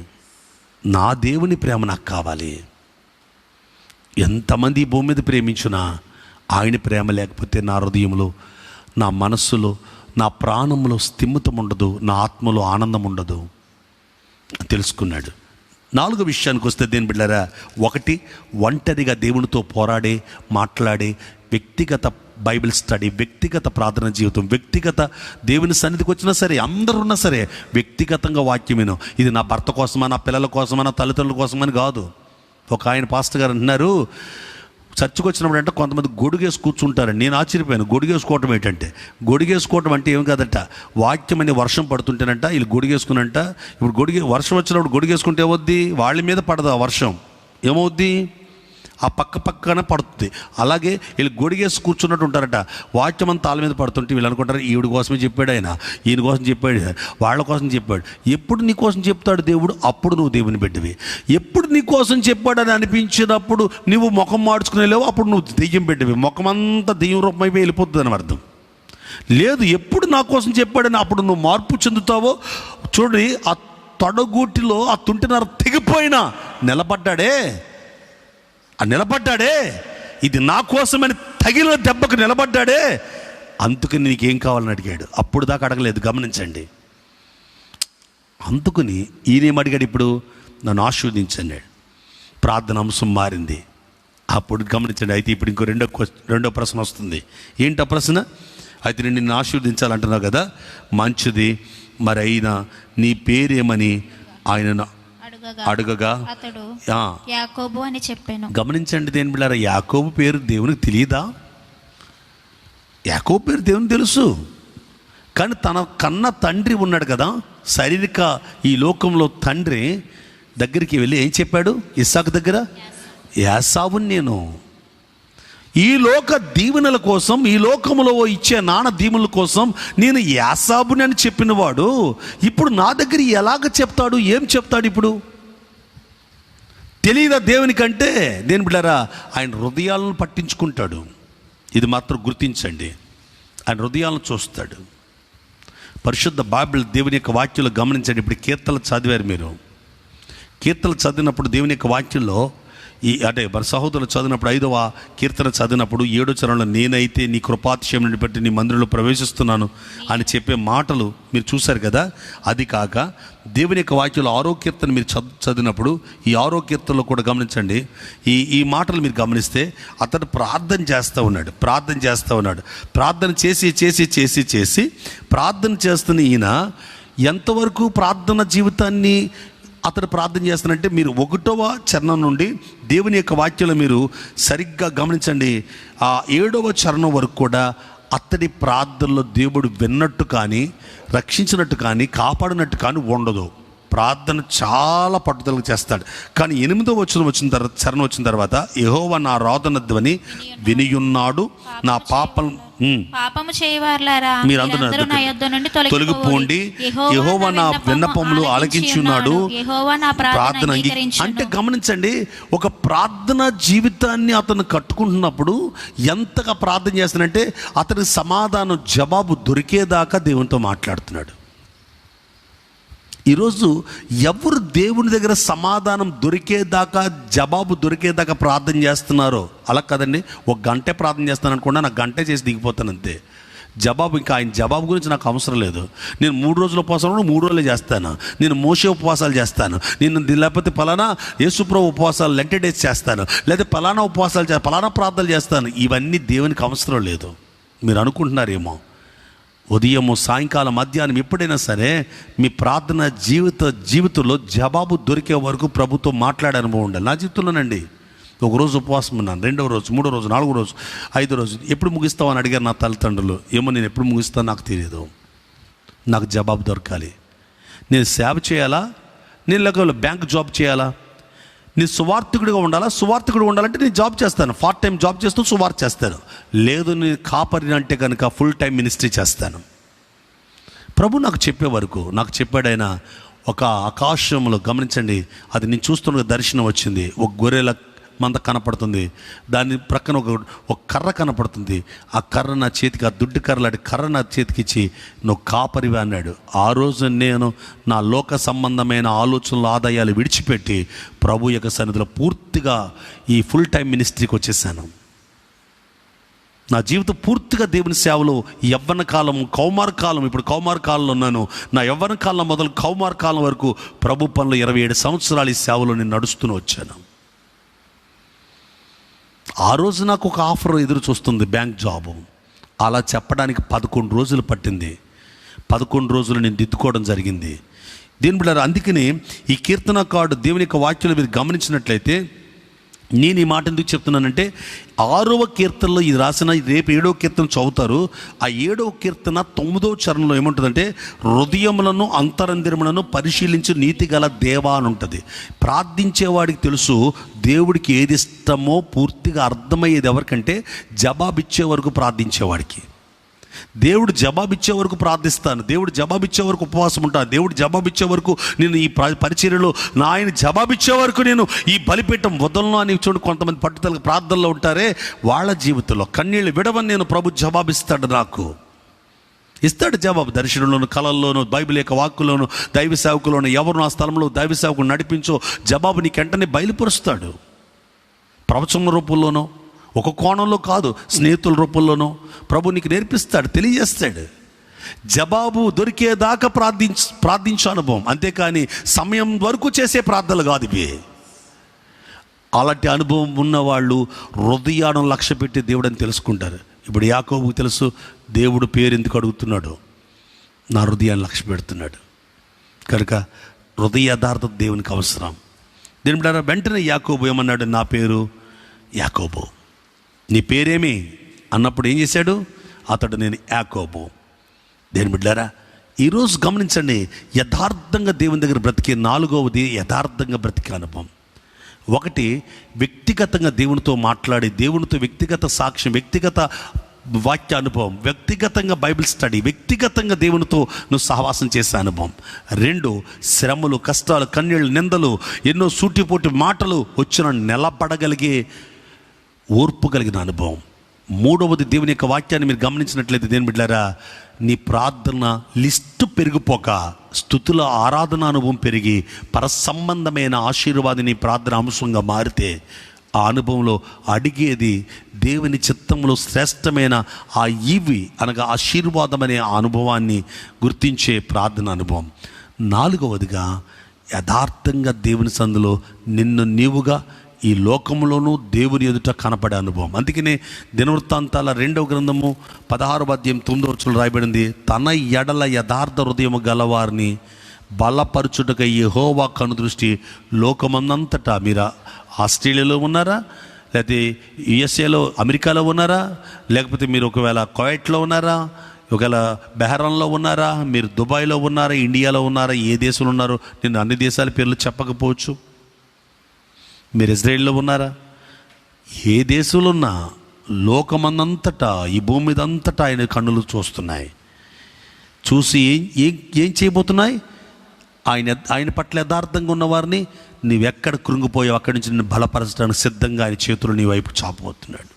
S2: నా దేవుని ప్రేమ నాకు కావాలి, ఎంతమంది ఈ భూమి మీద ప్రేమించునా ఆయన ప్రేమ లేకపోతే నా హృదయంలో, నా మనస్సులో, నా ప్రాణంలో స్థిమితం ఉండదు, నా ఆత్మలో ఆనందం ఉండదు తెలుసుకున్నాడు. 4వ విషయానికి వస్తే దేని బిడ్డారా, 1 ఒంటరిగా దేవునితో పోరాడే, మాట్లాడే వ్యక్తిగత బైబిల్ స్టడీ, వ్యక్తిగత ప్రార్థన జీవితం, వ్యక్తిగత దేవుని సన్నిధికి వచ్చినా సరే, అందరూ ఉన్నా సరే వ్యక్తిగతంగా వాక్యం విను. ఇది నా భర్త కోసమా, నా పిల్లల కోసమా, నా తల్లిదండ్రుల కోసమని కాదు. ఒక ఆయన పాస్టర్ గారు అంటున్నారు, చర్చకు వచ్చినప్పుడు అంటే కొంతమంది గొడుగేసి కూర్చుంటారండి. నేను ఆశ్చర్యపోయాను. గొడుగేసుకోవటం ఏంటంటే, గొడుగేసుకోవటం అంటే ఏం కాదంట, వాక్యం అనే వర్షం పడుతుంటేనంట వీళ్ళు గొడుగేసుకునంట. ఇప్పుడు వర్షం వచ్చినప్పుడు గొడుగేసుకుంటే ఏమవుద్ది, వాళ్ళ మీద పడదు ఆ వర్షం, ఏమవుద్ది ఆ పక్కన పడుతుంది. అలాగే వీళ్ళు గొడిగేసి కూర్చున్నట్టు ఉంటారట. వాక్యం అంతా వాళ్ళ మీద పడుతుంటే వీళ్ళు అనుకుంటారు ఈవిడ కోసమే చెప్పాడు, ఆయన ఈయన కోసం చెప్పాడు, వాళ్ళ కోసం చెప్పాడు. ఎప్పుడు నీ కోసం చెప్తాడు దేవుడు, అప్పుడు నువ్వు దేవుని బిడ్డవి. ఎప్పుడు నీ కోసం చెప్పాడని అనిపించినప్పుడు నువ్వు ముఖం మార్చుకునేలేవు, అప్పుడు నువ్వు దెయ్యం బిడ్డవి. ముఖం అంతా దెయ్యం రూపమైపోయి వెళ్ళిపోతుంది అని అర్థం. లేదు, ఎప్పుడు నా కోసం చెప్పాడని అప్పుడు నువ్వు మార్పు చెందుతావో. చూడండి, ఆ తొడగూటిలో ఆ తుంటినార తెగిపోయినా నిలబడ్డాడే, ఇది నా కోసమని తగిలిన దెబ్బకు నిలబడ్డాడే, అందుకని నీకేం కావాలని అడిగాడు. అప్పుడు దాకా అడగలేదు, గమనించండి. అందుకని ఈయనేం అడిగాడు, ఇప్పుడు నన్ను ఆశీర్వదించన్నాడు. ప్రార్థన అంశం మారింది. అప్పుడు గమనించండి. అయితే ఇప్పుడు ఇంకో రెండో ప్రశ్న వస్తుంది. ఏంటో ప్రశ్న? అయితే నేను నిన్ను ఆశీర్వదించాలంటున్నావు కదా, మంచిది, మరి అయినా నీ పేరేమని ఆయన అడగగా
S3: అతడు యాకోబు అని చెప్పాను.
S2: గమనించండి దేని బిడ్డారా, యాకోబు పేరు దేవునికి తెలియదా? యాకోబు పేరు దేవునికి తెలుసు, కానీ తన కన్న తండ్రి ఉన్నాడు కదా, శారీరక ఈ లోకంలో తండ్రి దగ్గరికి వెళ్ళి ఏం చెప్పాడు ఇస్సాకు దగ్గర, యాసావుని నేను ఈ లోక దీవెనల కోసం, ఈ లోకములో ఇచ్చే నాన్న దీవెనల కోసం నేను యాసాబుని అని చెప్పినవాడు ఇప్పుడు నా దగ్గర ఎలాగ చెప్తాడు, ఏం చెప్తాడు? ఇప్పుడు తెలియదా దేవునికంటే? దేని బిడ్డారా, ఆయన హృదయాలను పట్టించుకుంటాడు. ఇది మాత్రం గుర్తించండి, ఆయన హృదయాలను చూస్తాడు. పరిశుద్ధ బైబిల్ దేవుని యొక్క వాక్యంలో గమనించండి. ఇప్పుడు కీర్తనలు చదివారు మీరు. కీర్తనలు చదివినప్పుడు దేవుని యొక్క వాక్యంలో అంటే మన సహోదరులు చదివినప్పుడు 5వ కీర్తన చదివినప్పుడు 7వ చరణంలో నేనైతే నీ కృపాతిశయం నుండి బట్టి నీ మందిరంలో ప్రవేశిస్తున్నాను అని చెప్పే మాటలు మీరు చూశారు కదా. అది కాక దేవుని యొక్క వాక్యంలో 6వ కీర్తన మీరు చదివినప్పుడు ఈ 6వ కీర్తనలో కూడా గమనించండి. ఈ మాటలు మీరు గమనిస్తే అతడు ప్రార్థన చేస్తూ ఉన్నాడు. ప్రార్థన చేసి ప్రార్థన చేస్తున్న ఈయన ఎంతవరకు ప్రార్థన జీవితాన్ని అతడు ప్రార్థన చేస్తానంటే, మీరు 1వ చరణం నుండి దేవుని యొక్క వాక్యంలో మీరు సరిగ్గా గమనించండి. ఆ 7వ చరణం వరకు కూడా అతడి ప్రార్థనలో దేవుడు విన్నట్టు కానీ, రక్షించినట్టు కానీ, కాపాడినట్టు కానీ ఉండదు. ప్రార్థన చాలా పట్టుదలకు చేస్తాడు. కానీ 8వ చరణం వచ్చిన తర్వాత యెహోవా నా రోదన ధ్వని వినియున్నాడు, నా
S3: పాపము చేయవారులారా
S2: మీరందరూ తొలగిపోండి, యెహోవా నా విన్నపములు ఆలకించున్నాడు, ప్రార్థన అంటే గమనించండి. ఒక ప్రార్థన జీవితాన్ని అతను కట్టుకుంటున్నప్పుడు ఎంతగా ప్రార్థన చేస్తానంటే అతనికి సమాధానం జవాబు దొరికేదాకా దేవునితో మాట్లాడుతున్నాడు. ఈరోజు ఎవరు దేవుని దగ్గర సమాధానం దొరికేదాకా, జవాబు దొరికేదాకా ప్రార్థన చేస్తున్నారో, అలా కదండి. 1 గంటే ప్రార్థన చేస్తాను అనుకున్నా, నాకు గంటే చేసి దిగిపోతాను అంతే. జవాబు ఇంకా ఆయన జవాబు గురించి నాకు అవసరం లేదు. నేను 3 రోజుల ఉపవాసాలు 3 రోజులే చేస్తాను. నేను మోషే ఉపవాసాలు చేస్తాను. నేను లేకపోతే పలానా యేసుప్రభు ఉపవాసాలు లెంట డేస్ చేస్తాను, లేదా పలానా ఉపవాసాలు పలానా ప్రార్థనలు చేస్తాను. ఇవన్నీ దేవునికి అవసరం లేదు. మీరు అనుకుంటున్నారేమో. ఉదయము, సాయంకాలం, మధ్యాహ్నం ఎప్పుడైనా సరే మీ ప్రార్థన జీవితంలో జవాబు దొరికే వరకు ప్రభుతో మాట్లాడే అనుభవం ఉండాలి. నా జీవితంలోనండి 1 రోజు ఉపవాసం ఉన్నాను, 2వ రోజు, 3వ రోజు, 4వ రోజు, 5వ రోజు. ఎప్పుడు ముగిస్తావు అని అడిగారు నా తల్లిదండ్రులు. ఏమో నేను ఎప్పుడు ముగిస్తాను నాకు తెలియదు. నాకు జవాబు దొరకాలి. నేను సేవ చేయాలా, నేను లేకపోతే బ్యాంక్ జాబ్ చేయాలా, నేను సువార్థికుడిగా ఉండాలా? సువార్థికుడు ఉండాలంటే నేను జాబ్ చేస్తాను, పార్ట్ టైం జాబ్ చేస్తూ సువార్త చేస్తాను. లేదు నేను కాపరిని అంటే కనుక ఫుల్ టైం మినిస్ట్రీ చేస్తాను. ప్రభు నాకు చెప్పే వరకు నాకు చెప్పాడైనా. ఒక ఆకాశంలో గమనించండి, అది నేను చూస్తున్న దర్శనం వచ్చింది. ఒక గొర్రెల మంద కనపడుతుంది, దాని ప్రక్కన ఒక కర్ర కనపడుతుంది. ఆ కర్ర నా చేతికి, ఆ దుడ్డు కర్ర లాంటి కర్ర నా చేతికి ఇచ్చి నువ్వు కాపరివి అన్నాడు. ఆ రోజు నేను నా లోక సంబంధమైన ఆలోచనలు, ఆదాయాలు విడిచిపెట్టి ప్రభు యొక్క సన్నిధిలో పూర్తిగా ఈ ఫుల్ టైం మినిస్ట్రీకి వచ్చేసాను. నా జీవితం పూర్తిగా దేవుని సేవలో, యవ్వన కాలం, కౌమార కాలం, ఇప్పుడు కౌమార కాలంలో ఉన్నాను. నా యవ్వన కాలం మొదలు కౌమార కాలం వరకు ప్రభు పనులు 27 సంవత్సరాలు ఈ సేవలో నేను నడుస్తూ వచ్చాను. ఆ రోజు నాకు ఒక ఆఫర్ ఎదురు చూస్తుంది, బ్యాంక్ జాబు. అలా చెప్పడానికి 11 రోజులు పట్టింది. 11 రోజులు నేను దిద్దుకోవడం జరిగింది. దీని బిడ్డ, అందుకని ఈ కీర్తనకారుడు దేవుని యొక్క వాక్యాలు మీరు గమనించినట్లయితే, నేను ఈ మాట ఎందుకు చెప్తున్నానంటే, 6వ కీర్తనలో ఇది రాసిన, రేపు 7వ కీర్తన చదువుతారు. ఆ 7వ కీర్తన 9వ చరణంలో ఏముంటుందంటే, హృదయములను అంతరందిరములను పరిశీలించి నీతి గల దేవా అని ఉంటుంది. ప్రార్థించేవాడికి తెలుసు దేవుడికి ఏది ఇష్టమో పూర్తిగా అర్థమయ్యేది ఎవరికంటే జవాబిచ్చే వరకు ప్రార్థించేవాడికి. దేవుడు జవాబిచ్చే వరకు ప్రార్థిస్తాను, దేవుడు జవాబిచ్చే వరకు ఉపవాసం ఉంటాను, దేవుడు జవాబిచ్చే వరకు నేను ఈ పరిచర్యలో నా ఆయన జవాబిచ్చే వరకు నేను ఈ బలిపీఠం వదలను అని చూడు. కొంతమంది పట్టుదల ప్రార్థనలో ఉంటారే, వాళ్ళ జీవితంలో కన్నీళ్ళు విడవని నేను ప్రభు జవాబిస్తాడు, నాకు ఇస్తాడు జవాబు. దర్శనంలోను, కళల్లోనూ, బైబిల్ యొక్క వాక్కులోను, దైవ సేవకులోను, ఎవరు నా స్థలంలో దైవ సేవకులు నడిపించో జవాబు నీకు వెంటనే బయలుపరుస్తాడు. ప్రవచన రూపంలోనో, ఒక కోణంలో కాదు, స్నేహితుల రూపంలోనో ప్రభు నీకు నేర్పిస్తాడు, తెలియజేస్తాడు. జవాబు దొరికేదాకా ప్రార్థించే అనుభవం, అంతేకాని సమయం వరకు చేసే ప్రార్థనలు కాదు ఇవి. అలాంటి అనుభవం ఉన్నవాళ్ళు హృదయాలను లక్ష్య పెట్టి దేవుడు అని తెలుసుకుంటారు. ఇప్పుడు యాకోబుకు తెలుసు దేవుడు పేరు ఎందుకు అడుగుతున్నాడు, నా హృదయాన్ని లక్ష్య పెడుతున్నాడు కనుక హృదయ యథార్థత దేవునికి అవసరం. దీని బిడ్డ, వెంటనే యాకోబు ఏమన్నాడు, నా పేరు యాకోబు, నీ పేరేమి అన్నప్పుడు ఏం చేశాడు అతడు, నేను యాకోబు. దేని బిడ్డారా, ఈరోజు గమనించండి, యథార్థంగా దేవుని దగ్గర బ్రతికే 4వది యథార్థంగా బ్రతికే అనుభవం. 1 వ్యక్తిగతంగా దేవునితో మాట్లాడి, దేవునితో వ్యక్తిగత సాక్ష్యం, వ్యక్తిగత వాక్య అనుభవం, వ్యక్తిగతంగా బైబిల్ స్టడీ, వ్యక్తిగతంగా దేవునితో నువ్వు సహవాసం చేసే అనుభవం. 2 శ్రమలు, కష్టాలు, కన్నీళ్ళు, నిందలు, ఎన్నో సూటిపోటి మాటలు వచ్చిన నిలబడగలిగే ఓర్పు కలిగిన అనుభవం. 3వది దేవుని యొక్క వాక్యాన్ని మీరు గమనించినట్లయితే దేని బిడ్డారా, నీ ప్రార్థన లిస్టు పెరిగిపోక స్తుతుల ఆరాధన అనుభవం పెరిగి పరసంబంధమైన ఆశీర్వాదం నీ ప్రార్థన అంశంగా మారితే, ఆ అనుభవంలో అడిగేది దేవుని చిత్తంలో శ్రేష్టమైన ఆ ఈవి అనగా ఆశీర్వాదం అనే అనుభవాన్ని గుర్తించే ప్రార్థన అనుభవం. 4వదిగా యథార్థంగా దేవుని సందులో నిన్ను నీవుగా ఈ లోకంలోనూ దేవుని ఎదుట కనపడే అనుభవం. అందుకనే దినవృత్తాంతాల 2వ గ్రంథము 16వ అధ్యాయం 9వ వచనంలో రాయబడింది, తన ఎడల యథార్థ హృదయము గలవారిని బలపరచుటకై యెహోవా కనుదృష్టి లోకమందంతటా. మీరు ఆస్ట్రేలియాలో ఉన్నారా, లేకపోతే యుఎస్ఏలో అమెరికాలో ఉన్నారా, లేకపోతే మీరు ఒకవేళ కువైట్లో ఉన్నారా, ఒకవేళ బెహ్రాన్లో ఉన్నారా, మీరు దుబాయ్లో ఉన్నారా, ఇండియాలో ఉన్నారా, ఏ దేశంలో ఉన్నారో, నేను అన్ని దేశాల పేర్లు చెప్పకపోవచ్చు. మీరు ఇజ్రాయేల్లో ఉన్నారా, ఏ దేశంలో ఉన్నా లోకమందంతటా, ఈ భూమి మీద అంతటా ఆయన కన్నులు చూస్తున్నాయి. చూసి ఏం చేయబోతున్నాయి, ఆయన పట్ల యథార్థంగా ఉన్నవారిని నీవెక్కడ కృంగిపోయావు అక్కడి నుంచి నిన్ను బలపరచడానికి సిద్ధంగా ఆయన చేతులు నీ వైపు చాపబోతున్నాడు.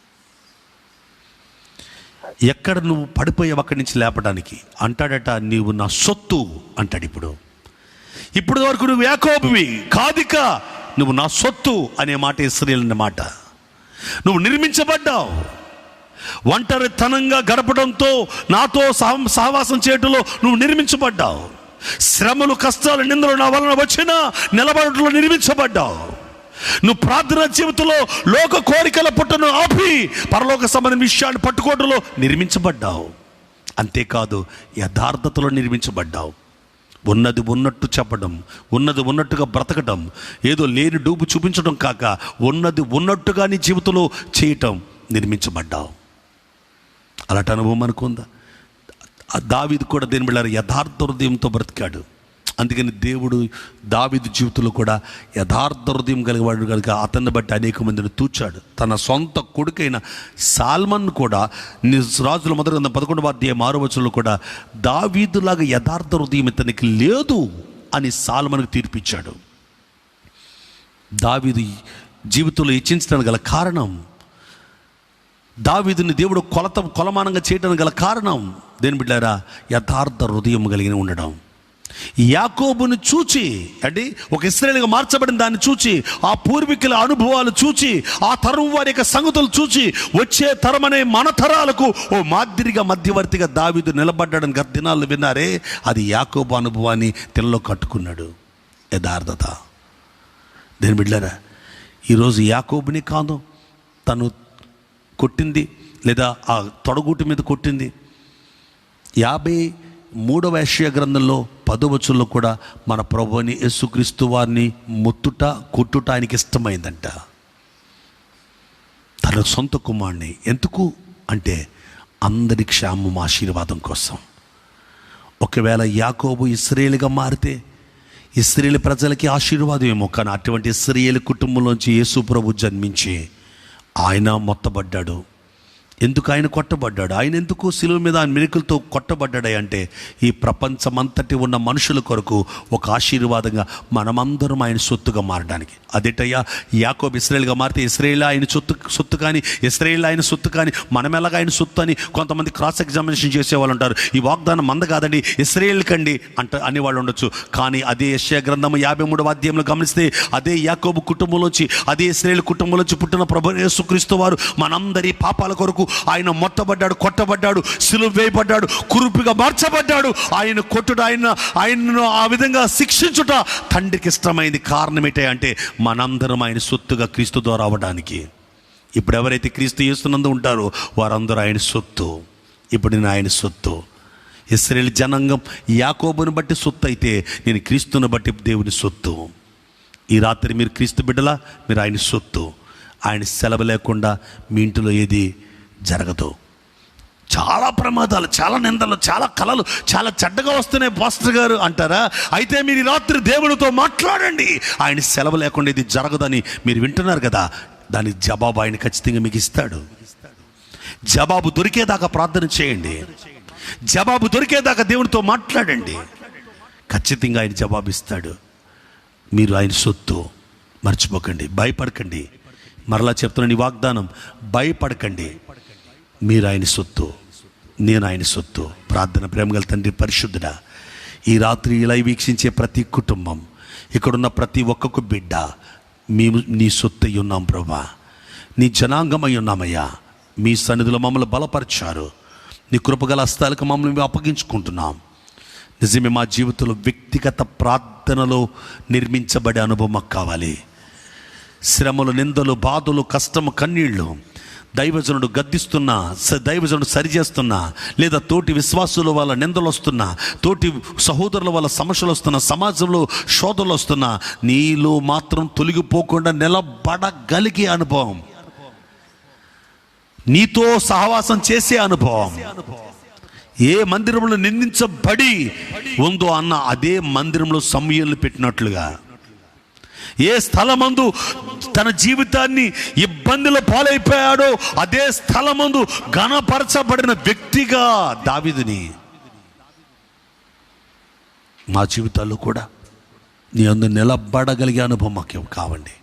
S2: ఎక్కడ నువ్వు పడిపోయావు అక్కడి నుంచి లేపడానికి అంటాడట, నీవు నా సొత్తు అంటాడు. ఇప్పుడు వరకు నువ్వు యాకోబువి కాదిక, నువ్వు నా సొత్తు అనే మాట ఇశ్రాయేలు అనే మాట. నువ్వు నిర్మించబడ్డావు. ఒంటరితనంగా గడపడంతో, నాతో సహవాసం చేయడంలో నువ్వు నిర్మించబడ్డావు. శ్రమలు, కష్టాలు, నిందలు నా వలన వచ్చినా నిలబడటంలో నిర్మించబడ్డావు. నువ్వు ప్రార్థన జీవితంలో లోక కోరికల పుట్టను ఆపి పరలోక సంబంధం విషయాన్ని పట్టుకోవడంలో నిర్మించబడ్డావు. అంతేకాదు యథార్థతలో నిర్మించబడ్డావు. ఉన్నది ఉన్నట్టు చెప్పడం, ఉన్నది ఉన్నట్టుగా బ్రతకడం, ఏదో లేని డూబు చూపించడం కాక ఉన్నది ఉన్నట్టుగా నీ జీవితంలో చేయటం నిర్మించబడ్డావు. అలాంటి అనుభవం అనుకుందా? దావీదు కూడా దేని బిడ్డ యథార్థ హృదయంతో బ్రతికాడు. అందుకని దేవుడు దావీదు జీవితంలో కూడా యథార్థ హృదయం కలిగివాడు కనుక అతన్ని బట్టి అనేక మందిని తూచాడు. తన సొంత కొడుకైన సాల్మన్ కూడా రాజుల మొదటి గ్రంథం 11వ అధ్యాయం 6వ వచనంలో కూడా దావీదులాగా యథార్థ హృదయం ఇతనికి లేదు అని సాల్మన్కు తీర్పిచ్చాడు. దావీదు జీవితంలో హెచ్చించడానికి గల కారణం, దావీదుని దేవుడు కొలమానంగా చేయడానికి గల కారణం దేని బిడ్డారా? యథార్థ హృదయం కలిగిన ఉండడం. యాకోబును చూచి, అంటే ఒక ఇశ్రాయేలుగా మార్చబడిన దాన్ని చూచి, ఆ పూర్వీకుల అనుభవాలు చూచి, ఆ తరం వారి యొక్క సంగతులు చూచి, వచ్చే తరం అనే మన తరాలకు ఓ మాదిరిగా మధ్యవర్తిగా దావీదు నిలబడ్డాడని గత దినాల్లో విన్నారే, అది యాకోబు అనుభవాన్ని తెల్లో కట్టుకున్నాడు. యథార్థత. దేని బిడ్డారా, ఈరోజు యాకోబుని కాదు తను కొట్టింది, లేదా ఆ తొడగూటి మీద కొట్టింది. 53వ యెషయా గ్రంథంలో 10వ వచనంలో కూడా మన ప్రభువుని యేసుక్రీస్తు వారిని ముట్టుట కొట్టుట ఆయనకి ఇష్టమైందంట, తన సొంత కుమారుని. ఎందుకు అంటే అందరి క్షేమం, ఆశీర్వాదం కోసం. ఒకవేళ యాకోబు ఇశ్రాయేలుగా మారితే ఇశ్రాయేలు ప్రజలకి ఆశీర్వాదం ఏమో, కానీ అటువంటి ఇశ్రాయేలు కుటుంబంలోంచి యేసు ప్రభు జన్మించి ఆయన మొత్తబడ్డాడు. ఎందుకు ఆయన కొట్టబడ్డాడు? ఆయన ఎందుకు శిలువ మీద ఆయన మెలికలతో కొట్టబడ్డాడు అంటే ఈ ప్రపంచమంతటి ఉన్న మనుషుల కొరకు ఒక ఆశీర్వాదంగా మనమందరం ఆయన సొత్తుగా మారడానికి. అదేటయ్యా, యాకోబు ఇశ్రాయేలుగా మారితే ఇశ్రాయేల్ ఆయన సొత్తు కానీ, ఇశ్రాయేల్ ఆయన సొత్తు కానీ, మనం ఎలాగ ఆయన సొత్తు అని కొంతమంది క్రాస్ ఎగ్జామినేషన్ చేసేవాళ్ళు ఉంటారు. ఈ వాగ్దానం మంద కాదండి, ఇశ్రాయేల్ కండి అనేవాళ్ళు ఉండొచ్చు. కానీ అదే యెషయా గ్రంథము 53వ అధ్యాయంలో గమనిస్తే అదే యాకోబు కుటుంబంలోంచి, అదే ఇశ్రాయేల్ కుటుంబంలోంచి పుట్టిన ప్రభు యేసుక్రీస్తు వారు మనందరి పాపాల కొరకు ఆయన మొత్తబడ్డాడు, కొట్టబడ్డాడు, సిలువ వేయబడ్డాడు, కురుపుగా మార్చబడ్డాడు. ఆయన కొట్టుట, ఆయనను ఆ విధంగా శిక్షించుట తండ్రికి ఇష్టమైంది. కారణం ఏంటి అంటే మనందరం ఆయన సొత్తుగా క్రీస్తు ద్వారా అవ్వడానికి. ఇప్పుడు ఎవరైతే క్రీస్తు యేసునందు ఉంటారో వారందరూ ఆయన సొత్తు. ఇప్పుడు నేను ఆయన సొత్తు. ఇశ్రాయేలు జనాంగం యాకోబుని బట్టి సొత్తు అయితే నేను క్రీస్తుని బట్టి దేవుని సొత్తు. ఈ రాత్రి మీరు క్రీస్తు బిడ్డలా, మీరు ఆయన సొత్తు. ఆయన సెలవు లేకుండా మీ ఇంటిలో ఏది జరగదు. చాలా ప్రమాదాలు, చాలా నిందలు, చాలా కలలు చాలా చెడ్డగా వస్తున్నాయి పాస్టర్ గారు అంటారా? అయితే మీరు ఈ రాత్రి దేవునితో మాట్లాడండి. ఆయన సెలవు లేకుండా ఇది జరగదని మీరు వింటున్నారు కదా, దానికి జవాబు ఆయన ఖచ్చితంగా మీకు ఇస్తాడు. జవాబు దొరికేదాకా ప్రార్థన చేయండి, జవాబు దొరికేదాకా దేవునితో మాట్లాడండి. ఖచ్చితంగా ఆయన జవాబు ఇస్తాడు. మీరు ఆయన సొత్తు, మర్చిపోకండి, భయపడకండి. మరలా చెప్తున్నాను ఈ వాగ్దానం, భయపడకండి. మీరు ఆయన సొత్తు, నేను ఆయన సొత్తు. ప్రార్థన. ప్రేమగల తండ్రి పరిశుద్ధుడా, ఈ రాత్రి ఇలా వీక్షించే ప్రతి కుటుంబం, ఇక్కడున్న ప్రతి ఒక్కొక్క బిడ్డ మేము నీ సొత్తు అయి ఉన్నాం ప్రభా, నీ జనాంగమై ఉన్నామయ్యా. మీ సన్నిధిలో మమ్మల్ని బలపరిచారు, నీ కృపగల హస్తాలకు మమ్మల్ని మేము అప్పగించుకుంటున్నాం. నిజమే, మా జీవితంలో వ్యక్తిగత ప్రార్థనలో నిర్మించబడే అనుభవం మాకు కావాలి. శ్రమలు, నిందలు, బాధలు, కష్టము, కన్నీళ్ళు, దైవజనుడు గద్దిస్తున్నా, దైవజనుడు సరిచేస్తున్నా, లేదా తోటి విశ్వాసుల వల్ల నిందలు వస్తున్నా, తోటి సహోదరుల వల్ల సమస్యలు వస్తున్నా, సమాజంలో శోధనలు వస్తున్నా, నీలో మాత్రం తొలగిపోకుండా నిలబడగలిగే అనుభవం, నీతో సహవాసం చేసే అనుభవం. ఏ మందిరంలో నిందించబడి ఉందో అన్న అదే మందిరంలో సమూయేలును పెట్టినట్లుగా, ఏ స్థలమందు తన జీవితాన్ని ఇబ్బందుల పాలైపోయాడో అదే స్థలమందు ఘనపరచబడిన వ్యక్తిగా దావీదుని మా జీవితాల్లో కూడా నీ అందు నిలబడగలిగే అనుభవం మాకు కావండి.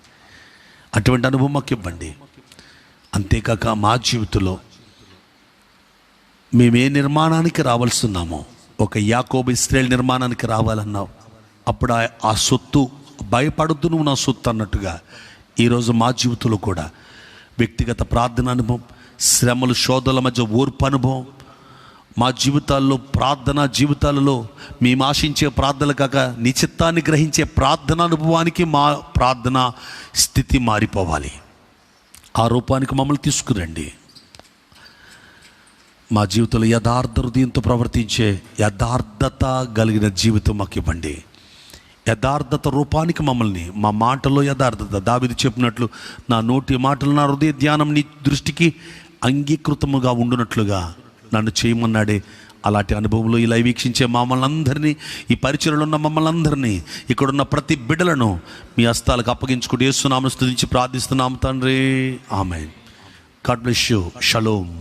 S2: అటువంటి అనుభవం మాకు ఇవ్వండి. అంతేకాక మా జీవితంలో మేమే నిర్మాణానికి రావాల్స్తున్నామో, ఒక యాకోబు ఇశ్రాయేలు నిర్మాణానికి రావాలన్నావు, అప్పుడు ఆ సొత్తు భయపడద్దు నువ్వు నా సొత్తు అన్నట్టుగా ఈరోజు మా జీవితంలో కూడా వ్యక్తిగత ప్రార్థన అనుభవం, శ్రమలు, శోధనల మధ్య ఓర్పు అనుభవం, మా జీవితాల్లో ప్రార్థన జీవితాలలో మేము ఆశించే ప్రార్థనలు కాక నీ చిత్తాన్ని గ్రహించే ప్రార్థన అనుభవానికి మా ప్రార్థన స్థితి మారిపోవాలి. ఆ రూపానికి మమ్మల్ని తీసుకురండి. మా జీవితంలో యథార్థ హృదయంతో ప్రవర్తించే యథార్థత కలిగిన జీవితం మాకు ఇవ్వండి. యథార్థత రూపానికి మమ్మల్ని, మా మాటలో యథార్థత, దావీదు చెప్పినట్లు నా నోటి మాటలు నా హృదయ ధ్యానం నీ దృష్టికి అంగీకృతముగా ఉండునట్లుగా నన్ను చేయమన్నాడే. అలాంటి అనుభవంలో ఇలా వీక్షించే మమ్మల్ని అందరినీ, ఈ పరిచయలో ఉన్న మమ్మల్ని అందరినీ, ఇక్కడున్న ప్రతి బిడ్డలను మీ హస్తాలకు అప్పగించుకుంటూ యేసు నామమున స్తుతించి ప్రార్థిస్తున్నాము తండ్రి. ఆమేన్. God bless you. షలోమ్.